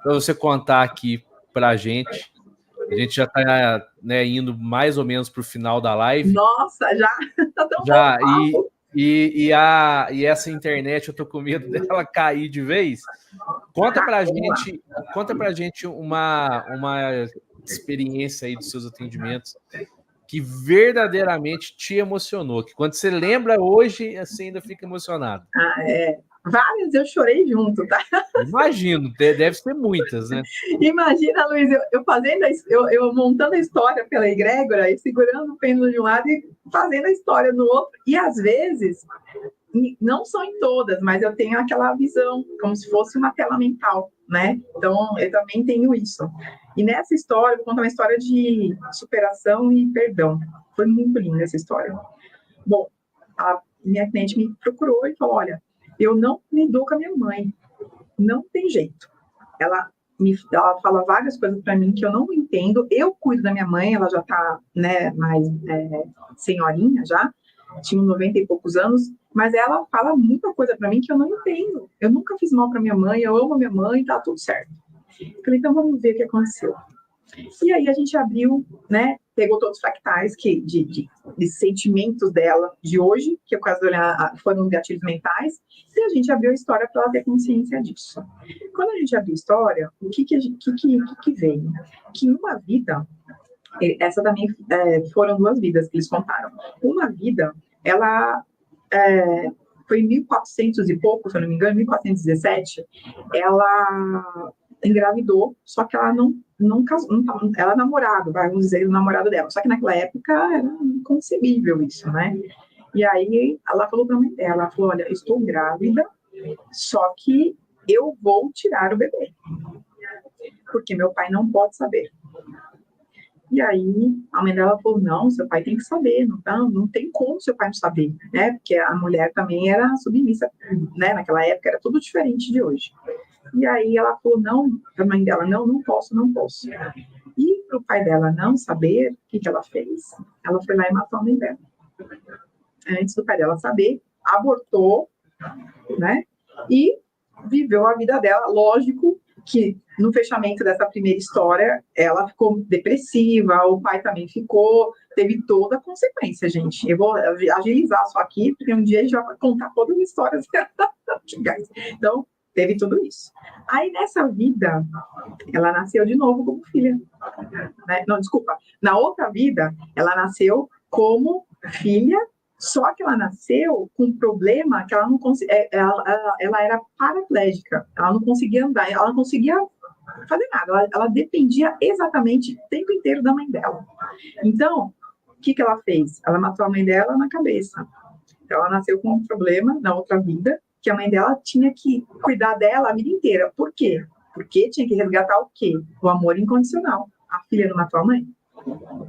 para você contar aqui para a gente. A gente já está, né, indo mais ou menos para o final da live. Nossa, já Já, e essa internet, eu tô com medo dela cair de vez. Conta pra gente uma experiência aí dos seus atendimentos que verdadeiramente te emocionou, que quando você lembra hoje, você ainda fica emocionado. Várias eu chorei junto, tá? Imagino, deve ser muitas, né? Imagina, Luiz, eu fazendo, eu montando a história pela egrégora e segurando o pêndulo de um lado e fazendo a história do outro. E às vezes, não são em todas, mas eu tenho aquela visão, como se fosse uma tela mental, né? Então, eu também tenho isso. E nessa história, eu vou contar uma história de superação e perdão. Foi muito linda essa história. Bom, a minha cliente me procurou e falou, olha, eu não me dou com a minha mãe. Não tem jeito. Ela fala várias coisas para mim que eu não entendo. Eu cuido da minha mãe, ela já está, né, mais senhorinha já, tinha 90 e poucos anos, mas ela fala muita coisa para mim que eu não entendo. Eu nunca fiz mal para minha mãe, eu amo a minha mãe, tá tudo certo. Falei, então vamos ver o que aconteceu. E aí a gente abriu, né, pegou todos os fractais de sentimentos dela de hoje, que por causa de olhar, foram gatilhos mentais, e a gente abriu a história para ela ter consciência disso. Quando a gente abriu a história, o que veio? Que uma vida, essa também foram 2 vidas que eles contaram. Uma vida, ela foi em 1400 e pouco, se eu não me engano, 1417, ela engravidou, só que ela não casou, ela namorado, vamos dizer, o namorado dela. Só que naquela época era inconcebível isso, né? E aí ela falou para a mãe dela, ela falou, olha, estou grávida, só que eu vou tirar o bebê, porque meu pai não pode saber. E aí a mãe dela falou, não, seu pai tem que saber, não tem como seu pai não saber, né? Porque a mulher também era submissa, né? Naquela época era tudo diferente de hoje. E aí ela falou, não, a mãe dela, não posso. E para o pai dela não saber o que ela fez, ela foi lá e matou a mãe dela. Antes do pai dela saber, abortou, né? E viveu a vida dela. Lógico que no fechamento dessa primeira história, ela ficou depressiva, o pai também ficou, teve toda a consequência, gente. Eu vou agilizar só aqui, porque um dia a gente vai contar todas as histórias. Então, teve tudo isso. Aí, nessa vida, ela nasceu de novo como filha. Né? Não, desculpa. Na outra vida, ela nasceu como filha, só que ela nasceu com um problema que ela não conseguia. Ela era paraplégica. Ela não conseguia andar, ela não conseguia fazer nada. Ela dependia exatamente o tempo inteiro da mãe dela. Então, o que ela fez? Ela matou a mãe dela na cabeça. Então, ela nasceu com um problema na outra vida, que a mãe dela tinha que cuidar dela a vida inteira. Por quê? Porque tinha que resgatar o quê? O amor incondicional. A filha não matou a mãe?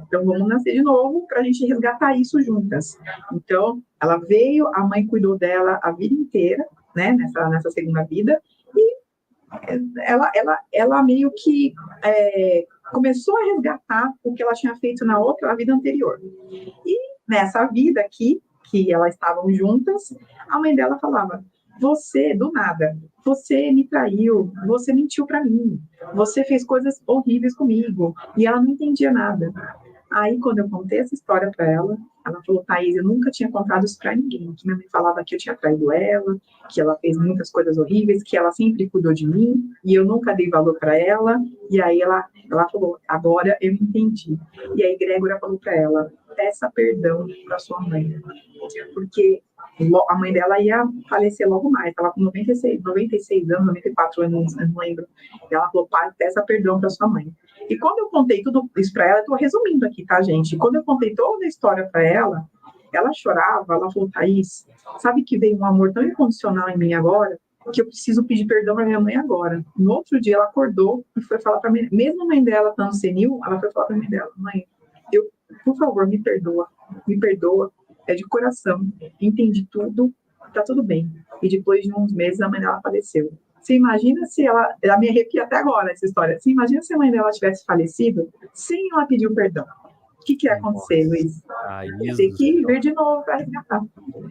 Então, vamos nascer de novo para a gente resgatar isso juntas. Então, ela veio, a mãe cuidou dela a vida inteira, né, nessa segunda vida, e ela meio que começou a resgatar o que ela tinha feito na vida anterior. E nessa vida aqui, que elas estavam juntas, a mãe dela falava, você, do nada, você me traiu, você mentiu para mim, você fez coisas horríveis comigo, e ela não entendia nada. Aí, quando eu contei essa história para ela falou, Thaís, eu nunca tinha contado isso para ninguém, que minha mãe falava que eu tinha traído ela, que ela fez muitas coisas horríveis, que ela sempre cuidou de mim, e eu nunca dei valor para ela, e aí ela falou, agora eu entendi. E aí, Grégora falou para ela, peça perdão para sua mãe, porque a mãe dela ia falecer logo mais, estava com 96 anos, 94 anos, eu não lembro. E ela falou, pai, peça perdão para sua mãe. E quando eu contei tudo isso para ela, eu estou resumindo aqui, tá, gente? Quando eu contei toda a história para ela chorava, ela falou, Thaís, sabe que veio um amor tão incondicional em mim agora? que eu preciso pedir perdão para minha mãe agora. No outro dia, ela acordou e foi falar para mim, mesmo a mãe dela estando senil, ela foi falar para mãe dela, mãe, por favor, me perdoa, é de coração, entendi tudo, tá tudo bem. E depois de uns meses, a mãe dela faleceu. Você imagina se ela me arrepia até agora essa história, você imagina se a mãe dela tivesse falecido sem ela pedir o perdão. O que ia acontecer, Luiz? Ia ter que ver de novo para resgatar.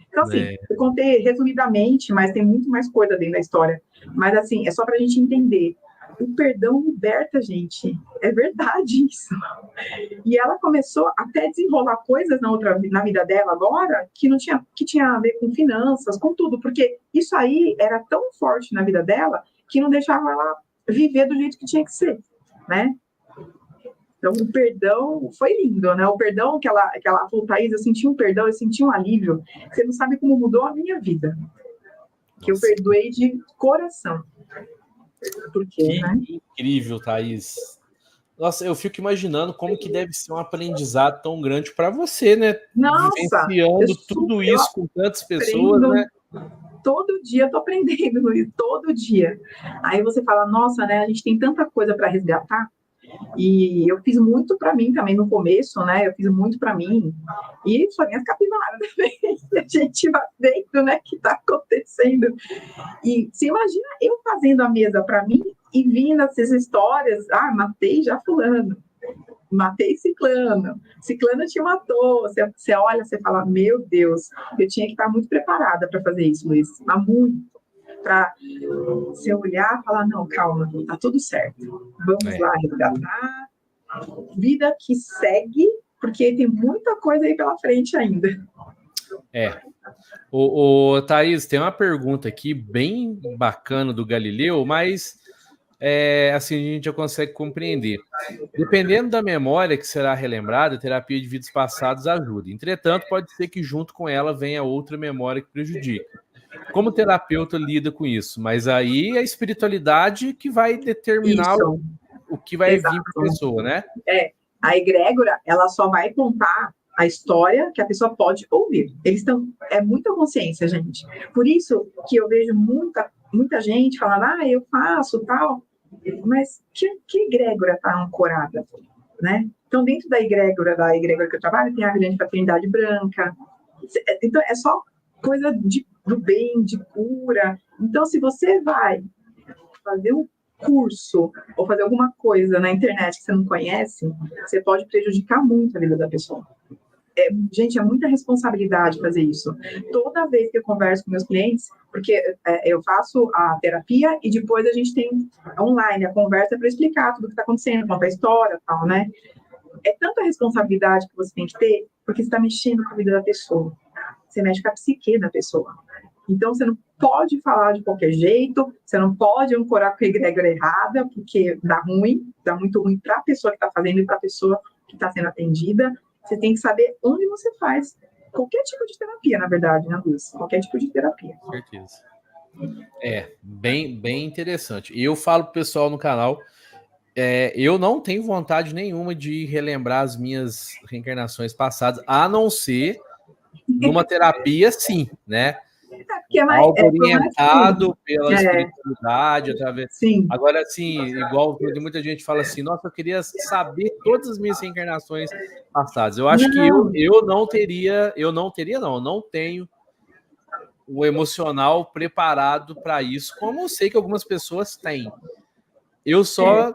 Então, assim, eu contei resumidamente, mas tem muito mais coisa dentro da história. Mas, assim, é só para a gente entender. O perdão liberta a gente. É verdade isso. E ela começou até a desenrolar coisas na vida dela agora que tinha a ver com finanças, com tudo. Porque isso aí era tão forte na vida dela que não deixava ela viver do jeito que tinha que ser, né? Então, o perdão foi lindo, né? O perdão que ela falou, Thaís, eu senti um perdão, eu senti um alívio. Você não sabe como mudou a minha vida. Que eu perdoei de coração. Porque, que né? incrível, Thaís. Nossa, eu fico imaginando como que deve ser um aprendizado tão grande para você, né? Nossa! Vivenciando tudo isso com tantas pessoas, né? Todo dia eu tô aprendendo, Luiz, todo dia. Aí você fala, nossa, né? A gente tem tanta coisa para resgatar. E eu fiz muito para mim também no começo, né? Eu fiz muito para mim. E minhas capivaras também. A gente vai vendo, né? O que está acontecendo. E você imagina eu fazendo a mesa para mim e vindo essas histórias. Ah, matei já fulano. Matei ciclano. Ciclano te matou. Você olha, você fala, meu Deus, eu tinha que estar muito preparada para fazer isso, Luiz. Mas muito. Para você olhar e falar, não, calma, tá tudo certo. Vamos lá resgatar. Vida que segue, porque tem muita coisa aí pela frente ainda. Thaís, tem uma pergunta aqui bem bacana do Galileu, mas assim a gente já consegue compreender. Dependendo da memória que será relembrada, a terapia de vidas passadas ajuda. Entretanto, pode ser que junto com ela venha outra memória que prejudique. Como terapeuta lida com isso? Mas aí é a espiritualidade que vai determinar o que vai vir para a pessoa, né? A egrégora, ela só vai contar a história que a pessoa pode ouvir. Eles estão... É muita consciência, gente. Por isso que eu vejo muita gente falando, eu faço tal, mas que egrégora está ancorada, né? Então, dentro da egrégora que eu trabalho, tem a grande fraternidade branca. Então, é só coisa do bem, de cura. Então, se você vai fazer um curso ou fazer alguma coisa na internet que você não conhece, você pode prejudicar muito a vida da pessoa. Gente, é muita responsabilidade fazer isso. Toda vez que eu converso com meus clientes, porque eu faço a terapia e depois a gente tem online a conversa para explicar tudo o que está acontecendo, contar a história e tal, né? É tanta responsabilidade que você tem que ter, porque você está mexendo com a vida da pessoa. Você mexe com a psique da pessoa. Então, você não pode falar de qualquer jeito, você não pode ancorar com a egrégora errada, porque dá muito ruim para a pessoa que está fazendo e para a pessoa que está sendo atendida. Você tem que saber onde você faz qualquer tipo de terapia, na verdade, né, Luz? Qualquer tipo de terapia. Com certeza. Bem interessante. E eu falo pro pessoal no canal, eu não tenho vontade nenhuma de relembrar as minhas reencarnações passadas, a não ser numa terapia, sim, né? Algo orientado pela espiritualidade, através. Sim. Agora, assim, igual muita gente fala assim, nossa, eu queria saber todas as minhas reencarnações passadas. Eu acho que eu não tenho o emocional preparado para isso, como eu sei que algumas pessoas têm. Eu só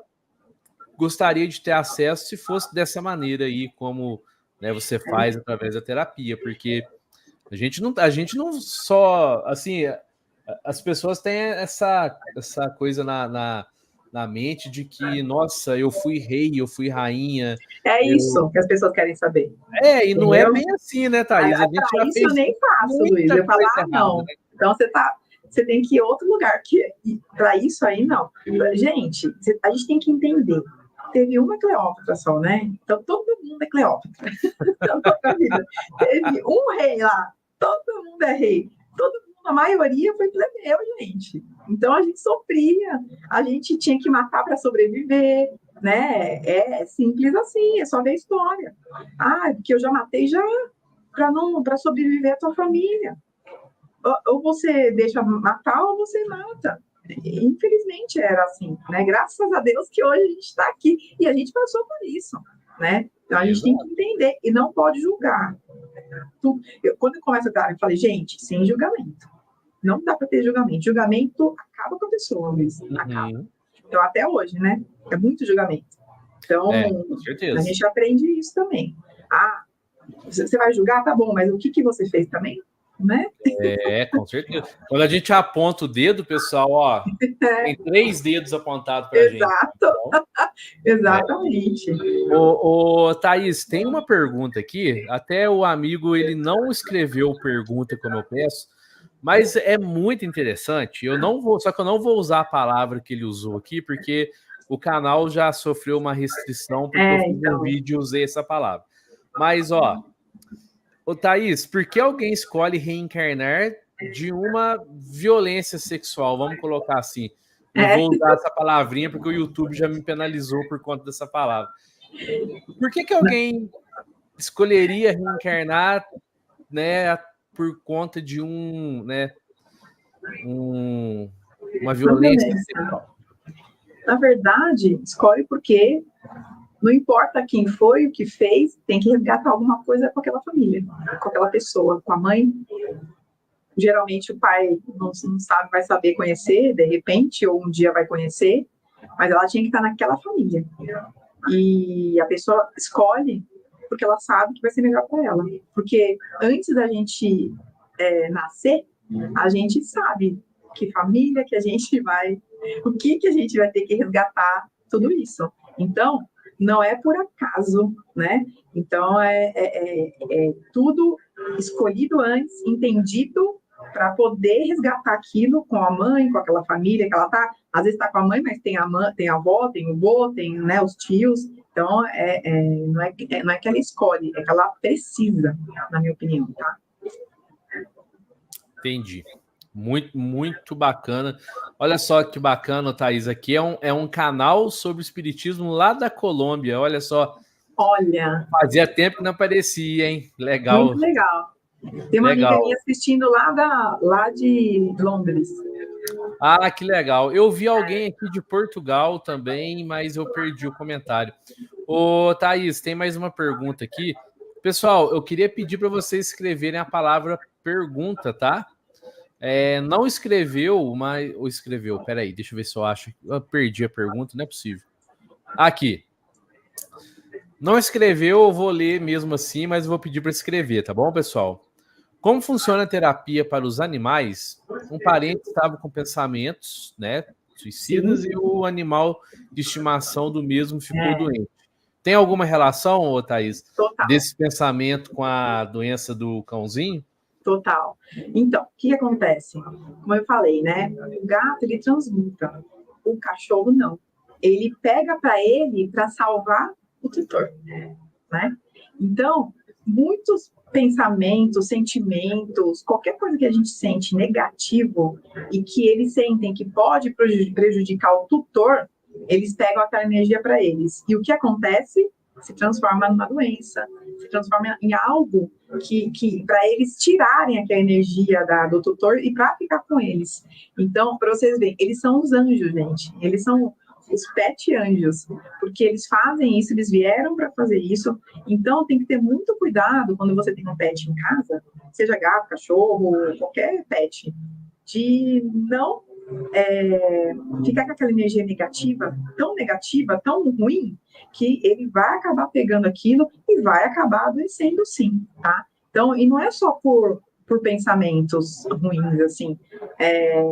gostaria de ter acesso se fosse dessa maneira aí, como, né, você faz através da terapia, porque a gente não só, assim, as pessoas têm essa coisa na mente de que, nossa, eu fui rei, eu fui rainha. Isso que as pessoas querem saber. E não é bem assim, né, Thaís? A gente já isso fez eu nem faço, Luiz. Eu falo, não. Né? Então você tem que ir a outro lugar. Para isso aí, não. Gente, a gente tem que entender. Teve uma Cleópatra só, né? Então todo mundo é Cleópatra. Teve um rei lá. Todo mundo é rei. A maioria foi plebeu, gente. Então a gente sofria, a gente tinha que matar para sobreviver, né? É simples assim, é só ver a história. Porque eu já matei já para sobreviver a tua família. ou você deixa matar ou você mata. Infelizmente era assim, né? Graças a Deus que hoje a gente está aqui e a gente passou por isso, né? Então a gente tem que entender e não pode julgar. Quando eu começo a dar, eu falei, gente, sem julgamento. Não dá para ter julgamento. Julgamento acaba com a pessoa, Luiz. Acaba. Então, até hoje, né? É muito julgamento. Então, com certeza. A gente aprende isso também. Você vai julgar, tá bom, mas o que você fez também? Né? Com certeza. Quando a gente aponta o dedo, pessoal, ó, tem 3 dedos apontados para a gente. Exato. Exatamente. Ô, Thaís, tem uma pergunta aqui. Até o amigo, ele não escreveu pergunta como eu peço, mas é muito interessante. Só que eu não vou usar a palavra que ele usou aqui, porque o canal já sofreu uma restrição, porque eu fiz um vídeo e usei essa palavra. Mas, ó, Thaís, por que alguém escolhe reencarnar de uma violência sexual? Vamos colocar assim. Não vou usar essa palavrinha, porque o YouTube já me penalizou por conta dessa palavra. Por que alguém escolheria reencarnar, né, por conta de uma violência sexual? Na verdade, escolhe porque não importa quem foi, o que fez, tem que resgatar alguma coisa com aquela família, com aquela pessoa, com a mãe. Geralmente o pai não sabe, vai saber conhecer, de repente, ou um dia vai conhecer, mas ela tinha que estar naquela família. E a pessoa escolhe porque ela sabe que vai ser melhor para ela. Porque antes da gente nascer, a gente sabe que família que a gente vai, o que a gente vai ter que resgatar, tudo isso. Então, não é por acaso, né? Então, é tudo escolhido antes, entendido, para poder resgatar aquilo com a mãe, com aquela família que ela tá. Às vezes está com a mãe, mas tem a mãe, tem a avó, tem o vô, tem, né, os tios. Então, não é que ela escolhe, é que ela precisa, na minha opinião, tá? Entendi. Muito, muito bacana. Olha só que bacana, Thaís. Aqui é um canal sobre espiritismo lá da Colômbia. Olha só. Olha. Fazia tempo que não aparecia, hein? Legal. Muito legal. Tem uma amiga minha assistindo lá de Londres. Ah, que legal. Eu vi alguém aqui de Portugal também, mas eu perdi o comentário. Ô, Thaís, tem mais uma pergunta aqui. Pessoal, eu queria pedir para vocês escreverem a palavra pergunta, tá? Não escreveu, mas... Ou escreveu, peraí, deixa eu ver se eu acho. Eu perdi a pergunta, não é possível. Aqui. Não escreveu, eu vou ler mesmo assim, mas eu vou pedir para escrever, tá bom, pessoal? Como funciona a terapia para os animais? Um parente estava com pensamentos, né, suicidas. Sim. E o animal de estimação do mesmo ficou doente. Tem alguma relação, Thaís, desse pensamento com a doença do cãozinho? Total. Então, o que acontece? Como eu falei, né? O gato, ele transmuta. O cachorro, não. Ele pega para ele para salvar o tutor, né? Então, muitos pensamentos, sentimentos, qualquer coisa que a gente sente negativo e que eles sentem que pode prejudicar o tutor, eles pegam aquela energia para eles. E o que acontece? Se transforma numa doença, se transforma em algo que para eles tirarem aquela energia do tutor e para ficar com eles. Então, para vocês verem, eles são os anjos, gente. Eles são os pet anjos, porque eles fazem isso, eles vieram para fazer isso. Então, tem que ter muito cuidado quando você tem um pet em casa, seja gato, cachorro, qualquer pet, de não ficar com aquela energia negativa, tão ruim, que ele vai acabar pegando aquilo e vai acabar adoecendo sim, tá? Então, e não é só por pensamentos ruins, assim,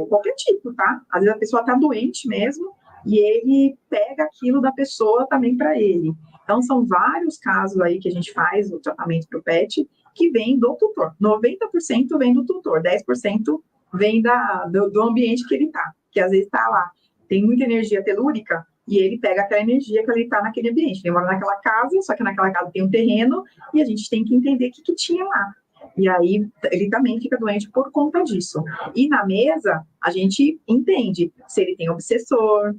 qualquer tipo, tá? Às vezes a pessoa tá doente mesmo e ele pega aquilo da pessoa também para ele. Então, são vários casos aí que a gente faz o tratamento para o pet que vem do tutor. 90% vem do tutor, 10% vem do ambiente que ele está, que às vezes está lá, tem muita energia telúrica, e ele pega aquela energia que ele está naquele ambiente. Ele mora naquela casa, só que naquela casa tem um terreno, e a gente tem que entender o que tinha lá. E aí, ele também fica doente por conta disso. E na mesa, a gente entende se ele tem obsessor,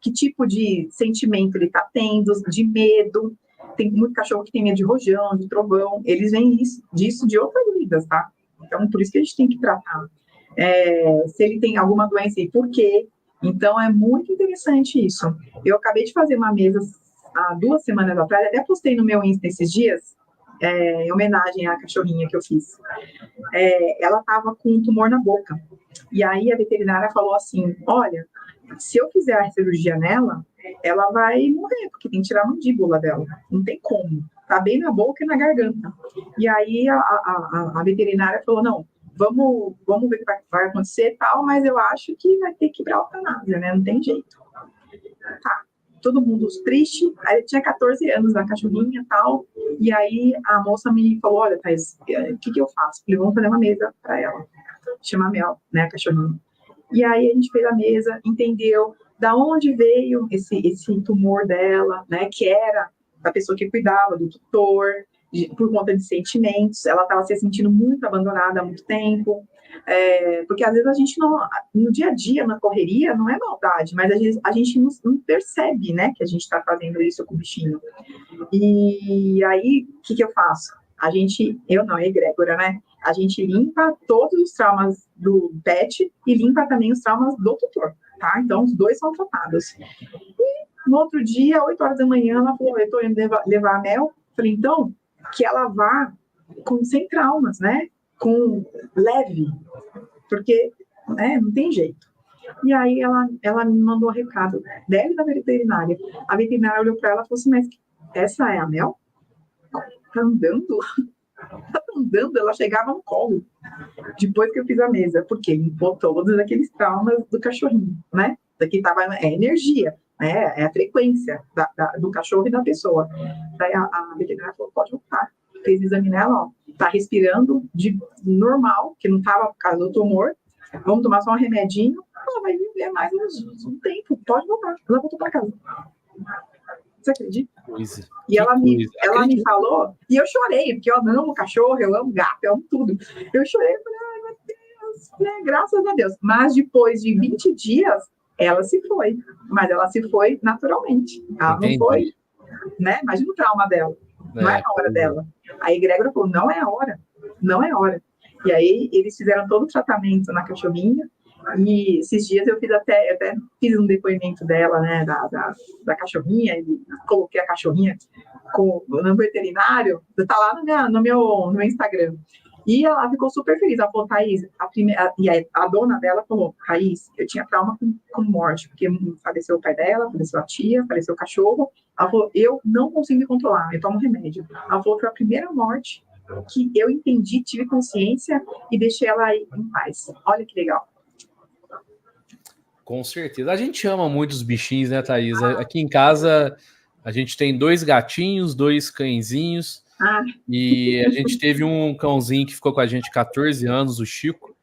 que tipo de sentimento ele está tendo, de medo. Tem muito cachorro que tem medo de rojão, de trovão. Eles vêm disso de outras vidas, tá? Então, por isso que a gente tem que tratar. Se ele tem alguma doença e por quê. Então, é muito interessante isso. Eu acabei de fazer uma mesa há 2 semanas atrás, até postei no meu Insta esses dias, em homenagem à cachorrinha que eu fiz. Ela estava com um tumor na boca. E aí a veterinária falou assim, olha, se eu fizer a cirurgia nela, ela vai morrer, porque tem que tirar a mandíbula dela. Não tem como. Tá bem na boca e na garganta. E aí a veterinária falou, não, vamos ver o que vai acontecer e tal, mas eu acho que vai ter que ir para a eutanásia, né? Não tem jeito. Tá. Todo mundo triste. Aí eu tinha 14 anos na cachorrinha e tal. E aí a moça me falou, olha, Thais, o que eu faço? Falei, vamos fazer uma mesa para ela. Chama Mel, né, a cachorrinha. E aí a gente fez a mesa, entendeu da onde veio esse tumor dela, né, que era da pessoa que cuidava, do tutor, por conta de sentimentos. Ela estava se sentindo muito abandonada há muito tempo, porque às vezes a gente não, no dia a dia, na correria, não é maldade, mas a gente não percebe, né, que a gente está fazendo isso com o bichinho. E aí, o que eu faço? Eu não, é egrégora, né? A gente limpa todos os traumas do pet e limpa também os traumas do tutor, tá? Então, os dois são tratados. E no outro dia, 8 horas da manhã, ela falou, eu tô indo levar a Mel. Falei, então, que ela vá sem traumas, né? Com leve, porque, né, não tem jeito. E aí, ela me mandou um recado, deve da veterinária. A veterinária olhou para ela e falou assim, mas essa é a Mel? Tá andando? Ela chegava no colo, depois que eu fiz a mesa, porque limpou todos aqueles traumas do cachorrinho, né? Daqui tava energia, né? É a frequência do cachorro e da pessoa. Daí a veterinária falou, pode voltar. Fez o exame nela, ó, tá respirando de normal, que não tava por causa do tumor, vamos tomar só um remedinho, ela vai viver mais um tempo, pode voltar. Ela voltou para casa. Você acredita? E ela me falou, e eu chorei, porque eu amo cachorro, eu amo gato, eu amo tudo. Eu chorei, falei, ai meu Deus, né? Graças a Deus. Mas depois de 20 dias, ela se foi. Mas ela se foi naturalmente. Ela não foi, né? Imagina o trauma dela. Não é a hora dela. A egrégora falou, não é a hora. Não é a hora. E aí, eles fizeram todo o tratamento na cachorrinha. E esses dias eu até fiz um depoimento dela, né, da cachorrinha, e coloquei a cachorrinha no veterinário, tá lá no meu Instagram. E ela ficou super feliz. Ela falou, Thaís, a dona dela falou, Thaís, eu tinha trauma com morte, porque faleceu o pai dela, faleceu a tia, faleceu o cachorro. Ela falou, eu não consigo me controlar, eu tomo remédio. Ela falou, foi a primeira morte que eu entendi, tive consciência e deixei ela aí em paz. Olha que legal. Com certeza. A gente ama muito os bichinhos, né, Thaís? Aqui em casa, a gente tem 2 gatinhos, 2 cãezinhos. E a gente teve um cãozinho que ficou com a gente 14 anos, o Chico.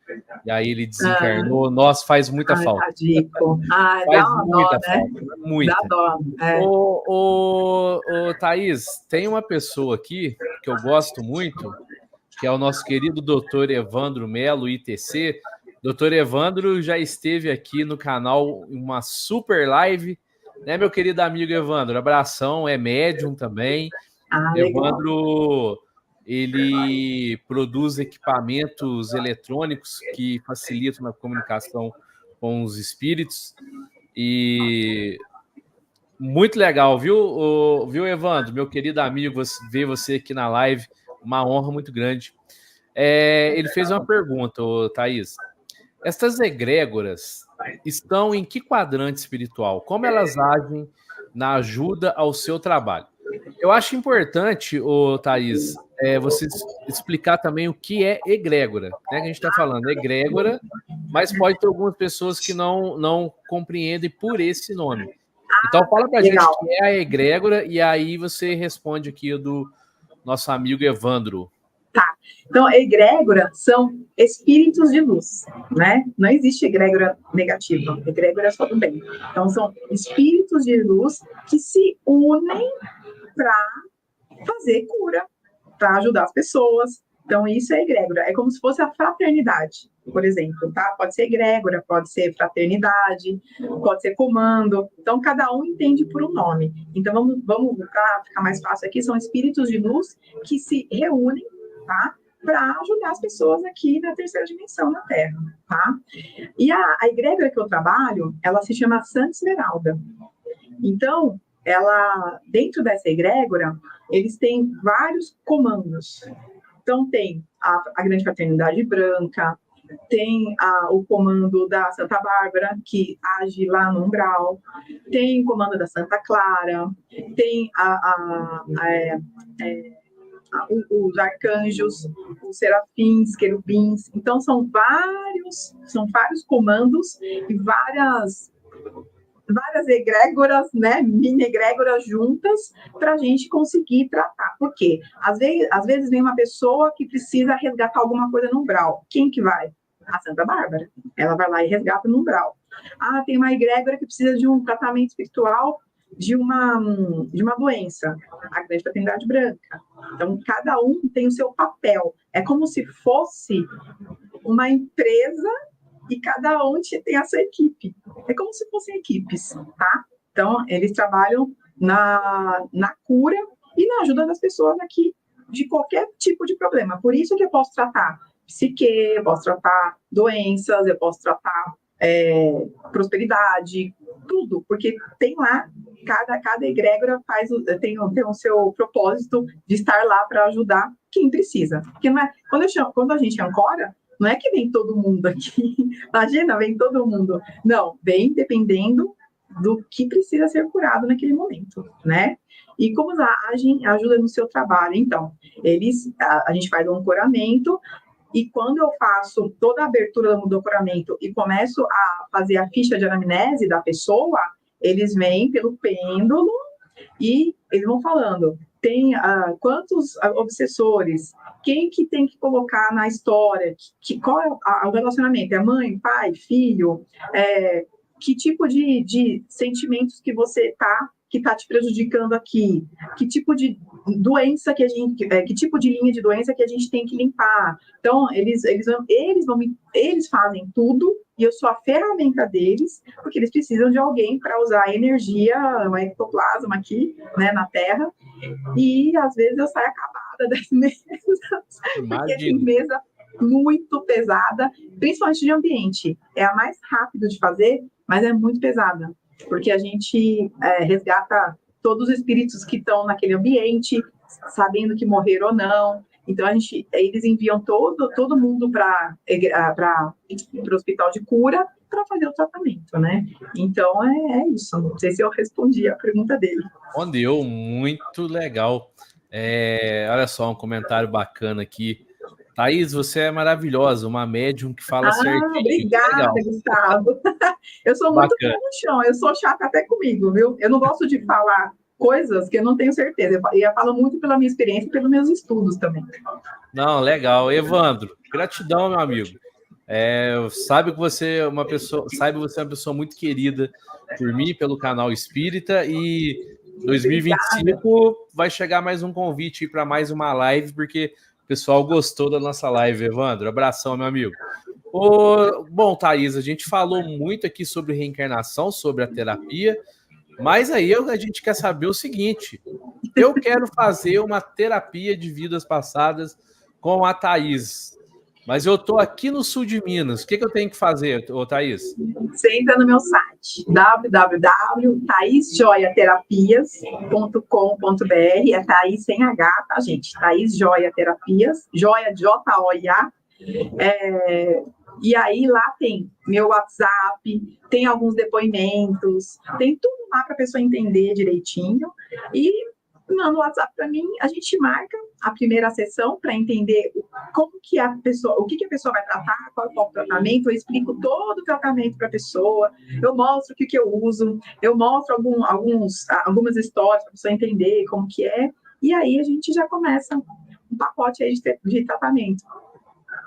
E aí ele desencarnou. Nossa, faz muita falta. Faz muita falta. Muita. Dá dó. Ô, Thaís, tem uma pessoa aqui que eu gosto muito, que é o nosso querido doutor Evandro Melo, ITC. Doutor Evandro já esteve aqui no canal em uma super live, né, meu querido amigo Evandro? Abração, é médium também. Evandro, ele produz equipamentos eletrônicos que facilitam a comunicação com os espíritos. E muito legal, viu, Evandro? Meu querido amigo, ver você aqui na live, uma honra muito grande. Ele fez uma pergunta, Thaís. Estas egrégoras estão em que quadrante espiritual? Como elas agem na ajuda ao seu trabalho? Eu acho importante, Thaís, você explicar também o que é egrégora, né? Que a gente está falando egrégora, mas pode ter algumas pessoas que não compreendem por esse nome. Então fala para a gente o que é a egrégora e aí você responde aqui do nosso amigo Evandro. Tá. Então, egrégora são espíritos de luz, né? Não existe egrégora negativa. Egrégora é só do bem. Então, são espíritos de luz que se unem para fazer cura, para ajudar as pessoas. Então, isso é egrégora. É como se fosse a fraternidade, por exemplo, tá? Pode ser egrégora, pode ser fraternidade, pode ser comando. Então, cada um entende por um nome. Então, vamos para ficar mais fácil aqui, são espíritos de luz que se reúnem, tá? para ajudar as pessoas aqui na terceira dimensão na Terra, tá? E a egrégora que eu trabalho, ela se chama Santa Esmeralda. Então, dentro dessa egrégora, eles têm vários comandos. Então, tem a Grande Fraternidade Branca, tem o comando da Santa Bárbara, que age lá no umbral, tem o comando da Santa Clara, tem os arcanjos, os serafins, querubins. Então, são vários comandos e várias egrégoras, né, mini egrégoras juntas para a gente conseguir tratar. Por quê? Às vezes vem uma pessoa que precisa resgatar alguma coisa no umbral. Quem que vai? A Santa Bárbara. Ela vai lá e resgata no umbral. Tem uma egrégora que precisa de um tratamento espiritual de uma doença. A Grande Fraternidade Branca. Então, cada um tem o seu papel. É como se fosse uma empresa e cada um tem a sua equipe. É como se fossem equipes, tá? Então, eles trabalham na cura e na ajuda das pessoas aqui de qualquer tipo de problema. Por isso que eu posso tratar psique, eu posso tratar doenças, eu posso tratar prosperidade, tudo, porque tem lá, cada egrégora tem o seu propósito de estar lá para ajudar quem precisa. Porque não é, quando a gente ancora, não é que vem todo mundo aqui, imagina, vem todo mundo. Não, vem dependendo do que precisa ser curado naquele momento, né? E como ajuda no seu trabalho? Então, a gente faz um ancoramento, e quando eu faço toda a abertura do ancoramento e começo a fazer a ficha de anamnese da pessoa, eles vêm pelo pêndulo e eles vão falando, tem quantos obsessores, quem que tem que colocar na história, qual é o relacionamento, é mãe, pai, filho, que tipo de sentimentos que você que está te prejudicando aqui, que tipo de doença que tipo de linha de doença que a gente tem que limpar. Então, eles fazem tudo e eu sou a ferramenta deles, porque eles precisam de alguém para usar a energia, o ectoplasma aqui, né, na Terra, e às vezes eu saio acabada das mesas, porque tem mesa muito pesada, principalmente de ambiente. É a mais rápida de fazer, mas é muito pesada, porque a gente resgata todos os espíritos que estão naquele ambiente, sabendo que morreram ou não. Então, eles enviam todo mundo para o hospital de cura para fazer o tratamento, né? Então, é isso. Não sei se eu respondi a pergunta dele. Respondeu, muito legal. Olha só, um comentário bacana aqui. Thaís, você é maravilhosa, uma médium que fala certinho. Obrigada, Gustavo. Eu sou muito pé no chão, eu sou chata até comigo, viu? Eu não gosto de falar coisas que eu não tenho certeza. Eu falo muito pela minha experiência e pelos meus estudos também. Não, legal. Evandro, gratidão, meu amigo. Sabe que você é uma pessoa muito querida por mim, pelo canal Espírita, e 2025 vai chegar mais um convite para mais uma live, porque o pessoal gostou da nossa live, Evandro. Abração, meu amigo. Bom, Thaís, a gente falou muito aqui sobre reencarnação, sobre a terapia, mas aí a gente quer saber o seguinte: eu quero fazer uma terapia de vidas passadas com a Thaís, mas eu estou aqui no sul de Minas. O que eu tenho que fazer, Thaís? Você entra no meu site, www.thaisjoiaterapias.com.br. É Thaís sem H, tá, gente? Thaís Joia Terapias, Joia, J-O-I-A. E aí lá tem meu WhatsApp, tem alguns depoimentos, tem tudo lá para a pessoa entender direitinho. E no WhatsApp, para mim, a gente marca a primeira sessão para entender como que a pessoa, o que a pessoa vai tratar, qual é o tratamento. Eu explico todo o tratamento para a pessoa, eu mostro o que eu uso, eu mostro algumas histórias para a pessoa entender como que é, e aí a gente já começa um pacote aí de tratamento.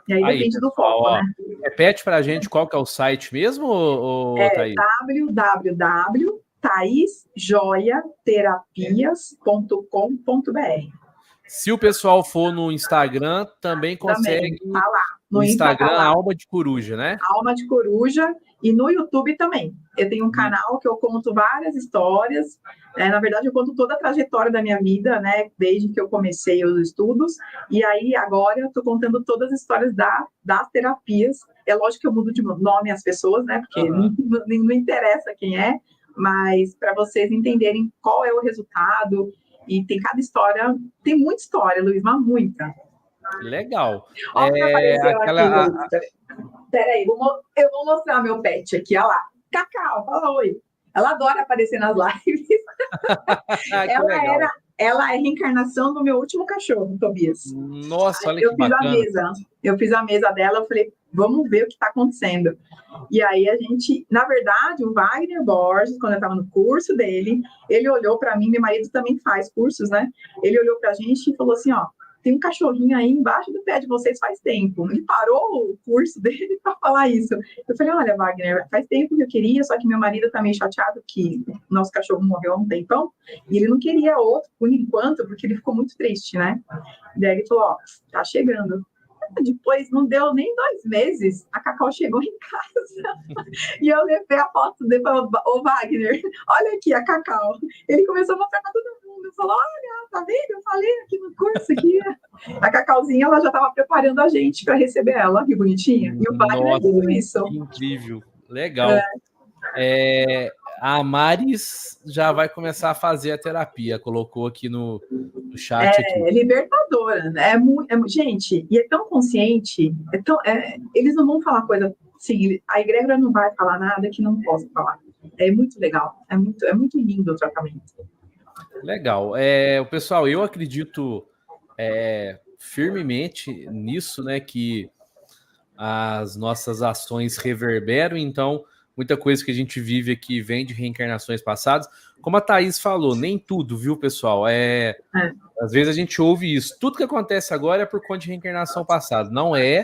E aí depende do foco, né? Repete para a gente qual que é o site mesmo, Thaís? www.thaisjoiaterapias.com.br. Se o pessoal for no Instagram, também consegue Também, tá lá. no Instagram, tá lá. Alma de Coruja, né? Alma de Coruja, e no YouTube também. Eu tenho um canal que eu conto várias histórias. Na verdade, eu conto toda a trajetória da minha vida, né? Desde que eu comecei os estudos. E aí, agora, eu estou contando todas as histórias das terapias. É lógico que eu mudo de nome às pessoas, né? Porque não interessa quem é, mas para vocês entenderem qual é o resultado. E tem cada história, tem muita história, Luiz, mas muita. Legal. Olha o que apareceu aqui, Luiz. Peraí, eu vou mostrar meu pet aqui, olha lá. Cacau, fala oi. Ela adora aparecer nas lives. Ela é reencarnação do meu último cachorro, Tobias. Nossa, olha que bacana. Eu fiz a mesa dela, eu falei, vamos ver o que está acontecendo. E aí a gente, na verdade, o Wagner Borges, quando eu estava no curso dele, ele olhou para mim, meu marido também faz cursos, né? Ele olhou para a gente e falou assim, ó, tem um cachorrinho aí embaixo do pé de vocês faz tempo. Ele parou o curso dele para falar isso. Eu falei, olha, Wagner, faz tempo que eu queria, só que meu marido tá meio chateado que nosso cachorro morreu há um tempão, e ele não queria outro, por enquanto, porque ele ficou muito triste, né? E daí ele falou, ó, tá chegando. Depois, não deu nem 2 meses, a Cacau chegou em casa. E eu levei a foto dele e falei, ô Wagner, olha aqui a Cacau. Ele começou a mostrar para todo mundo. Falou, olha, tá vendo? Eu falei aqui no curso aqui. A Cacauzinha, ela já estava preparando a gente para receber ela, que bonitinha. E o Wagner viu isso. Que incrível. Legal. A Maris já vai começar a fazer a terapia, colocou aqui no chat. É libertadora, né? Gente, e é tão consciente, eles não vão falar coisa assim, a egrégora não vai falar nada que não possa falar. É muito legal, é muito lindo o tratamento. Legal. O pessoal, eu acredito firmemente nisso, né? Que as nossas ações reverberam, então muita coisa que a gente vive aqui vem de reencarnações passadas. Como a Thaís falou, nem tudo, viu, pessoal? Às vezes a gente ouve isso. Tudo que acontece agora é por conta de reencarnação passada. Não é,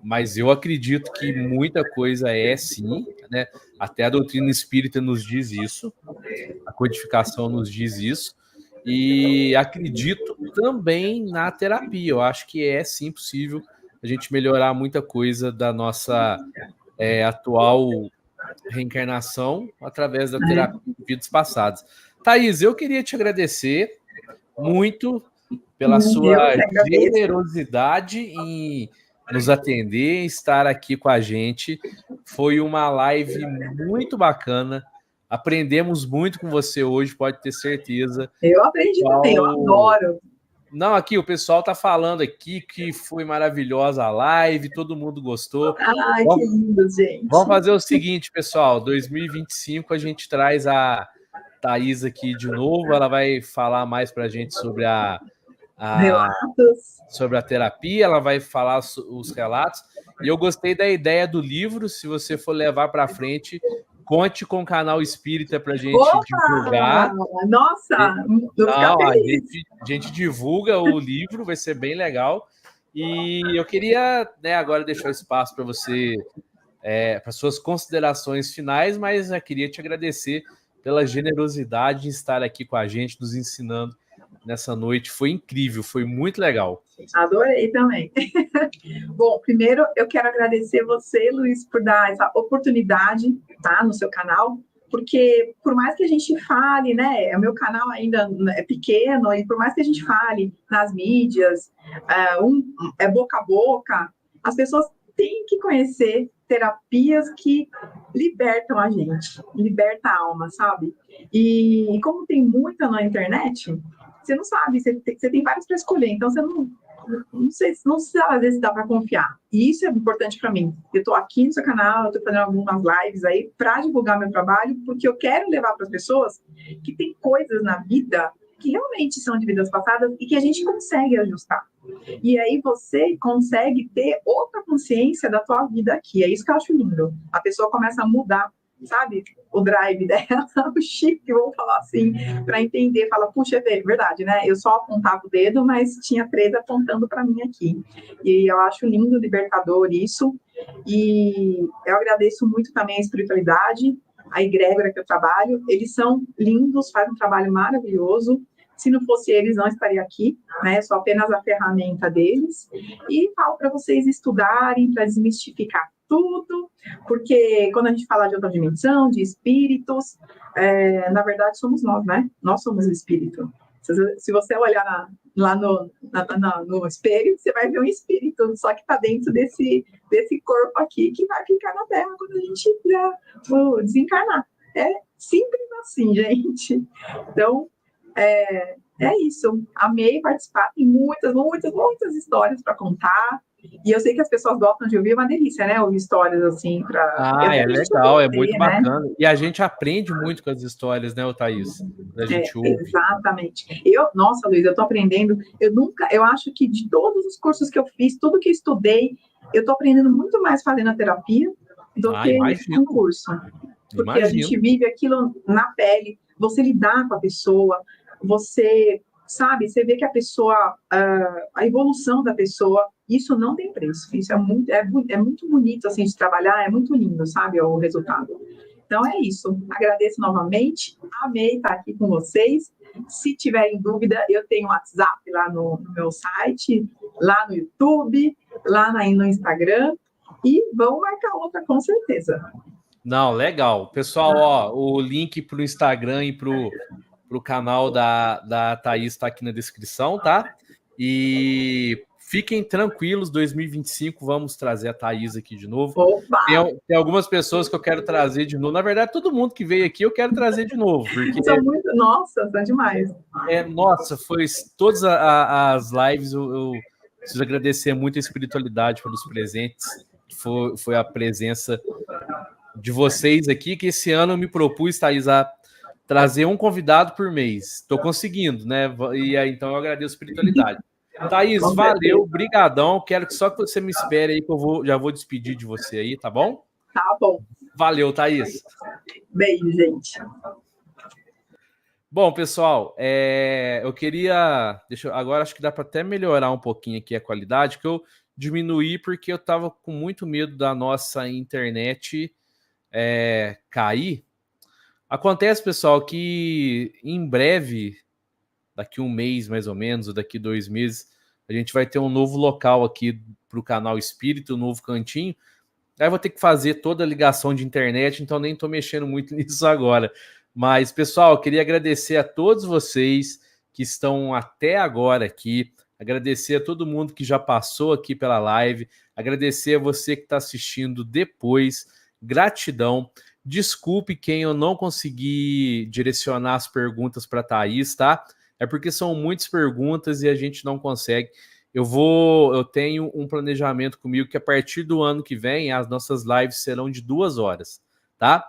mas eu acredito que muita coisa é sim, né? Até a doutrina espírita nos diz isso, a codificação nos diz isso. E acredito também na terapia. Eu acho que é sim possível a gente melhorar muita coisa da nossa atual reencarnação através da terapia de vidas passadas. Thaís, eu queria te agradecer muito pela sua generosidade em nos atender, estar aqui com a gente. Foi uma live muito bacana. Aprendemos muito com você hoje, pode ter certeza. Eu aprendi também, eu adoro. Não, aqui o pessoal tá falando aqui que foi maravilhosa a live, todo mundo gostou. Ai, que lindo, gente. Vamos fazer o seguinte, pessoal, 2025 a gente traz a Thaís aqui de novo, ela vai falar mais pra gente sobre sobre a terapia, ela vai falar os relatos, e eu gostei da ideia do livro, se você for levar para frente, conte com o canal Espírita para a gente divulgar. Nossa! A gente divulga o livro, vai ser bem legal. E eu queria, agora deixar espaço para você, para suas considerações finais, mas eu queria te agradecer pela generosidade de estar aqui com a gente, nos ensinando nessa noite. Foi incrível, foi muito legal. Adorei também. Bom, primeiro eu quero agradecer você, Luiz, por dar essa oportunidade, tá, no seu canal, porque por mais que a gente fale, né, o meu canal ainda é pequeno, e por mais que a gente fale nas mídias, boca a boca, as pessoas têm que conhecer terapias que libertam a gente, liberta a alma, sabe? E como tem muita na internet, você não sabe, você tem vários para escolher, então você não sei às vezes dá para confiar. E isso é importante para mim. Eu estou aqui no seu canal, eu estou fazendo algumas lives aí para divulgar meu trabalho, porque eu quero levar para as pessoas que tem coisas na vida que realmente são de vidas passadas e que a gente consegue ajustar. E aí você consegue ter outra consciência da tua vida aqui. É isso que eu acho lindo. A pessoa começa a mudar, sabe, o drive dela, o chip, vamos falar assim, para entender, fala, puxa, é verdade, né? Eu só apontava o dedo, mas tinha 3 apontando para mim aqui. E eu acho lindo, libertador isso. E eu agradeço muito também a espiritualidade, a egrégora que eu trabalho. Eles são lindos, fazem um trabalho maravilhoso. Se não fosse eles, não estaria aqui, né? Sou apenas a ferramenta deles. E falo para vocês estudarem, para desmistificar tudo, porque quando a gente fala de outra dimensão, de espíritos, na verdade somos nós, né? Nós somos o espírito. Se você olhar lá no espelho, você vai ver um espírito, só que está dentro desse corpo aqui, que vai ficar na Terra quando a gente desencarnar. É simples assim, gente. Então, é isso. Amei participar. Tem muitas histórias para contar. E eu sei que as pessoas gostam de ouvir, é uma delícia, né? Ouvir histórias assim para. É legal, é muito bacana. E a gente aprende muito com as histórias, né, Thaís? A gente ouve. Exatamente. Nossa, Luiz, eu tô aprendendo. Eu acho que de todos os cursos que eu fiz, tudo que eu estudei, eu tô aprendendo muito mais fazendo a terapia do que um curso. Porque a gente vive aquilo na pele, você lidar com a pessoa, você vê que a pessoa, a evolução da pessoa, isso não tem preço. Isso é muito bonito, assim, de trabalhar, é muito lindo, sabe, o resultado. Então, é isso. Agradeço novamente, amei estar aqui com vocês. Se tiverem dúvida, eu tenho um WhatsApp lá no meu site, lá no YouTube, lá no Instagram, e vamos marcar outra, com certeza. Não, legal. Pessoal, ó, o link para o Instagram e para o canal da Thaís está aqui na descrição, tá? E fiquem tranquilos, 2025 vamos trazer a Thaís aqui de novo. Tem algumas pessoas que eu quero trazer de novo. Na verdade, todo mundo que veio aqui eu quero trazer de novo. Porque Nossa, são demais. Nossa, foi todas as lives, eu preciso agradecer muito a espiritualidade pelos presentes. Foi a presença de vocês aqui, que esse ano eu me propus, Thaís, a trazer um convidado por mês. Estou conseguindo, né? E aí, então eu agradeço a espiritualidade. Thaís, valeu, brigadão. Quero que só que você me espere aí, que eu já vou despedir de você aí, tá bom? Tá bom. Valeu, Thaís. Beijo, gente. Bom, pessoal, eu queria... agora acho que dá para até melhorar um pouquinho aqui a qualidade, que eu diminuí porque eu estava com muito medo da nossa internet cair. Acontece, pessoal, que em breve, daqui um mês mais ou menos, ou daqui 2 meses, a gente vai ter um novo local aqui para o canal Espírito, um novo cantinho. Aí eu vou ter que fazer toda a ligação de internet, então nem estou mexendo muito nisso agora. Mas, pessoal, eu queria agradecer a todos vocês que estão até agora aqui, agradecer a todo mundo que já passou aqui pela live, agradecer a você que está assistindo depois, gratidão. Desculpe quem eu não consegui direcionar as perguntas para a Thaís, tá? É porque são muitas perguntas e a gente não consegue. Eu tenho um planejamento comigo que a partir do ano que vem as nossas lives serão de 2 horas, tá?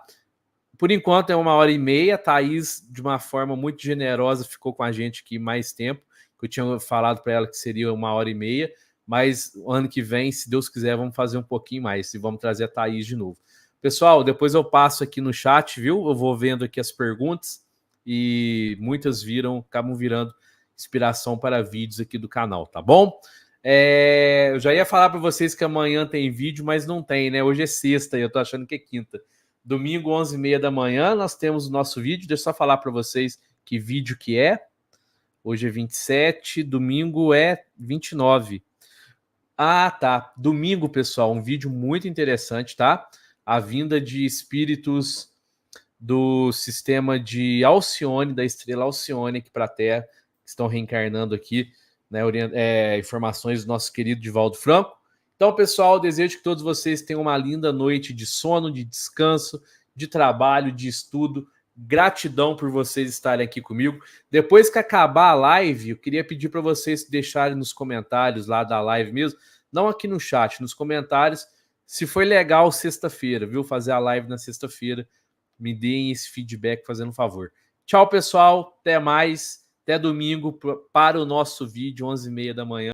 Por enquanto é 1h30. A Thaís, de uma forma muito generosa, ficou com a gente aqui mais tempo, que eu tinha falado para ela que seria 1h30, mas o ano que vem, se Deus quiser, vamos fazer um pouquinho mais e vamos trazer a Thaís de novo. Pessoal, depois eu passo aqui no chat, viu? Eu vou vendo aqui as perguntas e muitas acabam virando inspiração para vídeos aqui do canal, tá bom? Eu já ia falar para vocês que amanhã tem vídeo, mas não tem, né? Hoje é sexta e eu tô achando que é quinta. Domingo, 11h30 da manhã, nós temos o nosso vídeo. Deixa eu só falar para vocês que vídeo que é. Hoje é 27, domingo é 29. Ah, tá. Domingo, pessoal, um vídeo muito interessante, tá? A vinda de espíritos do sistema de Alcione, da estrela Alcione aqui para a Terra, que estão reencarnando aqui, né, informações do nosso querido Divaldo Franco. Então, pessoal, desejo que todos vocês tenham uma linda noite de sono, de descanso, de trabalho, de estudo. Gratidão por vocês estarem aqui comigo. Depois que acabar a live, eu queria pedir para vocês deixarem nos comentários lá da live mesmo, não aqui no chat, nos comentários, se foi legal sexta-feira, viu? Fazer a live na sexta-feira. Me deem esse feedback fazendo um favor. Tchau, pessoal. Até mais. Até domingo para o nosso vídeo, 11h30 da manhã.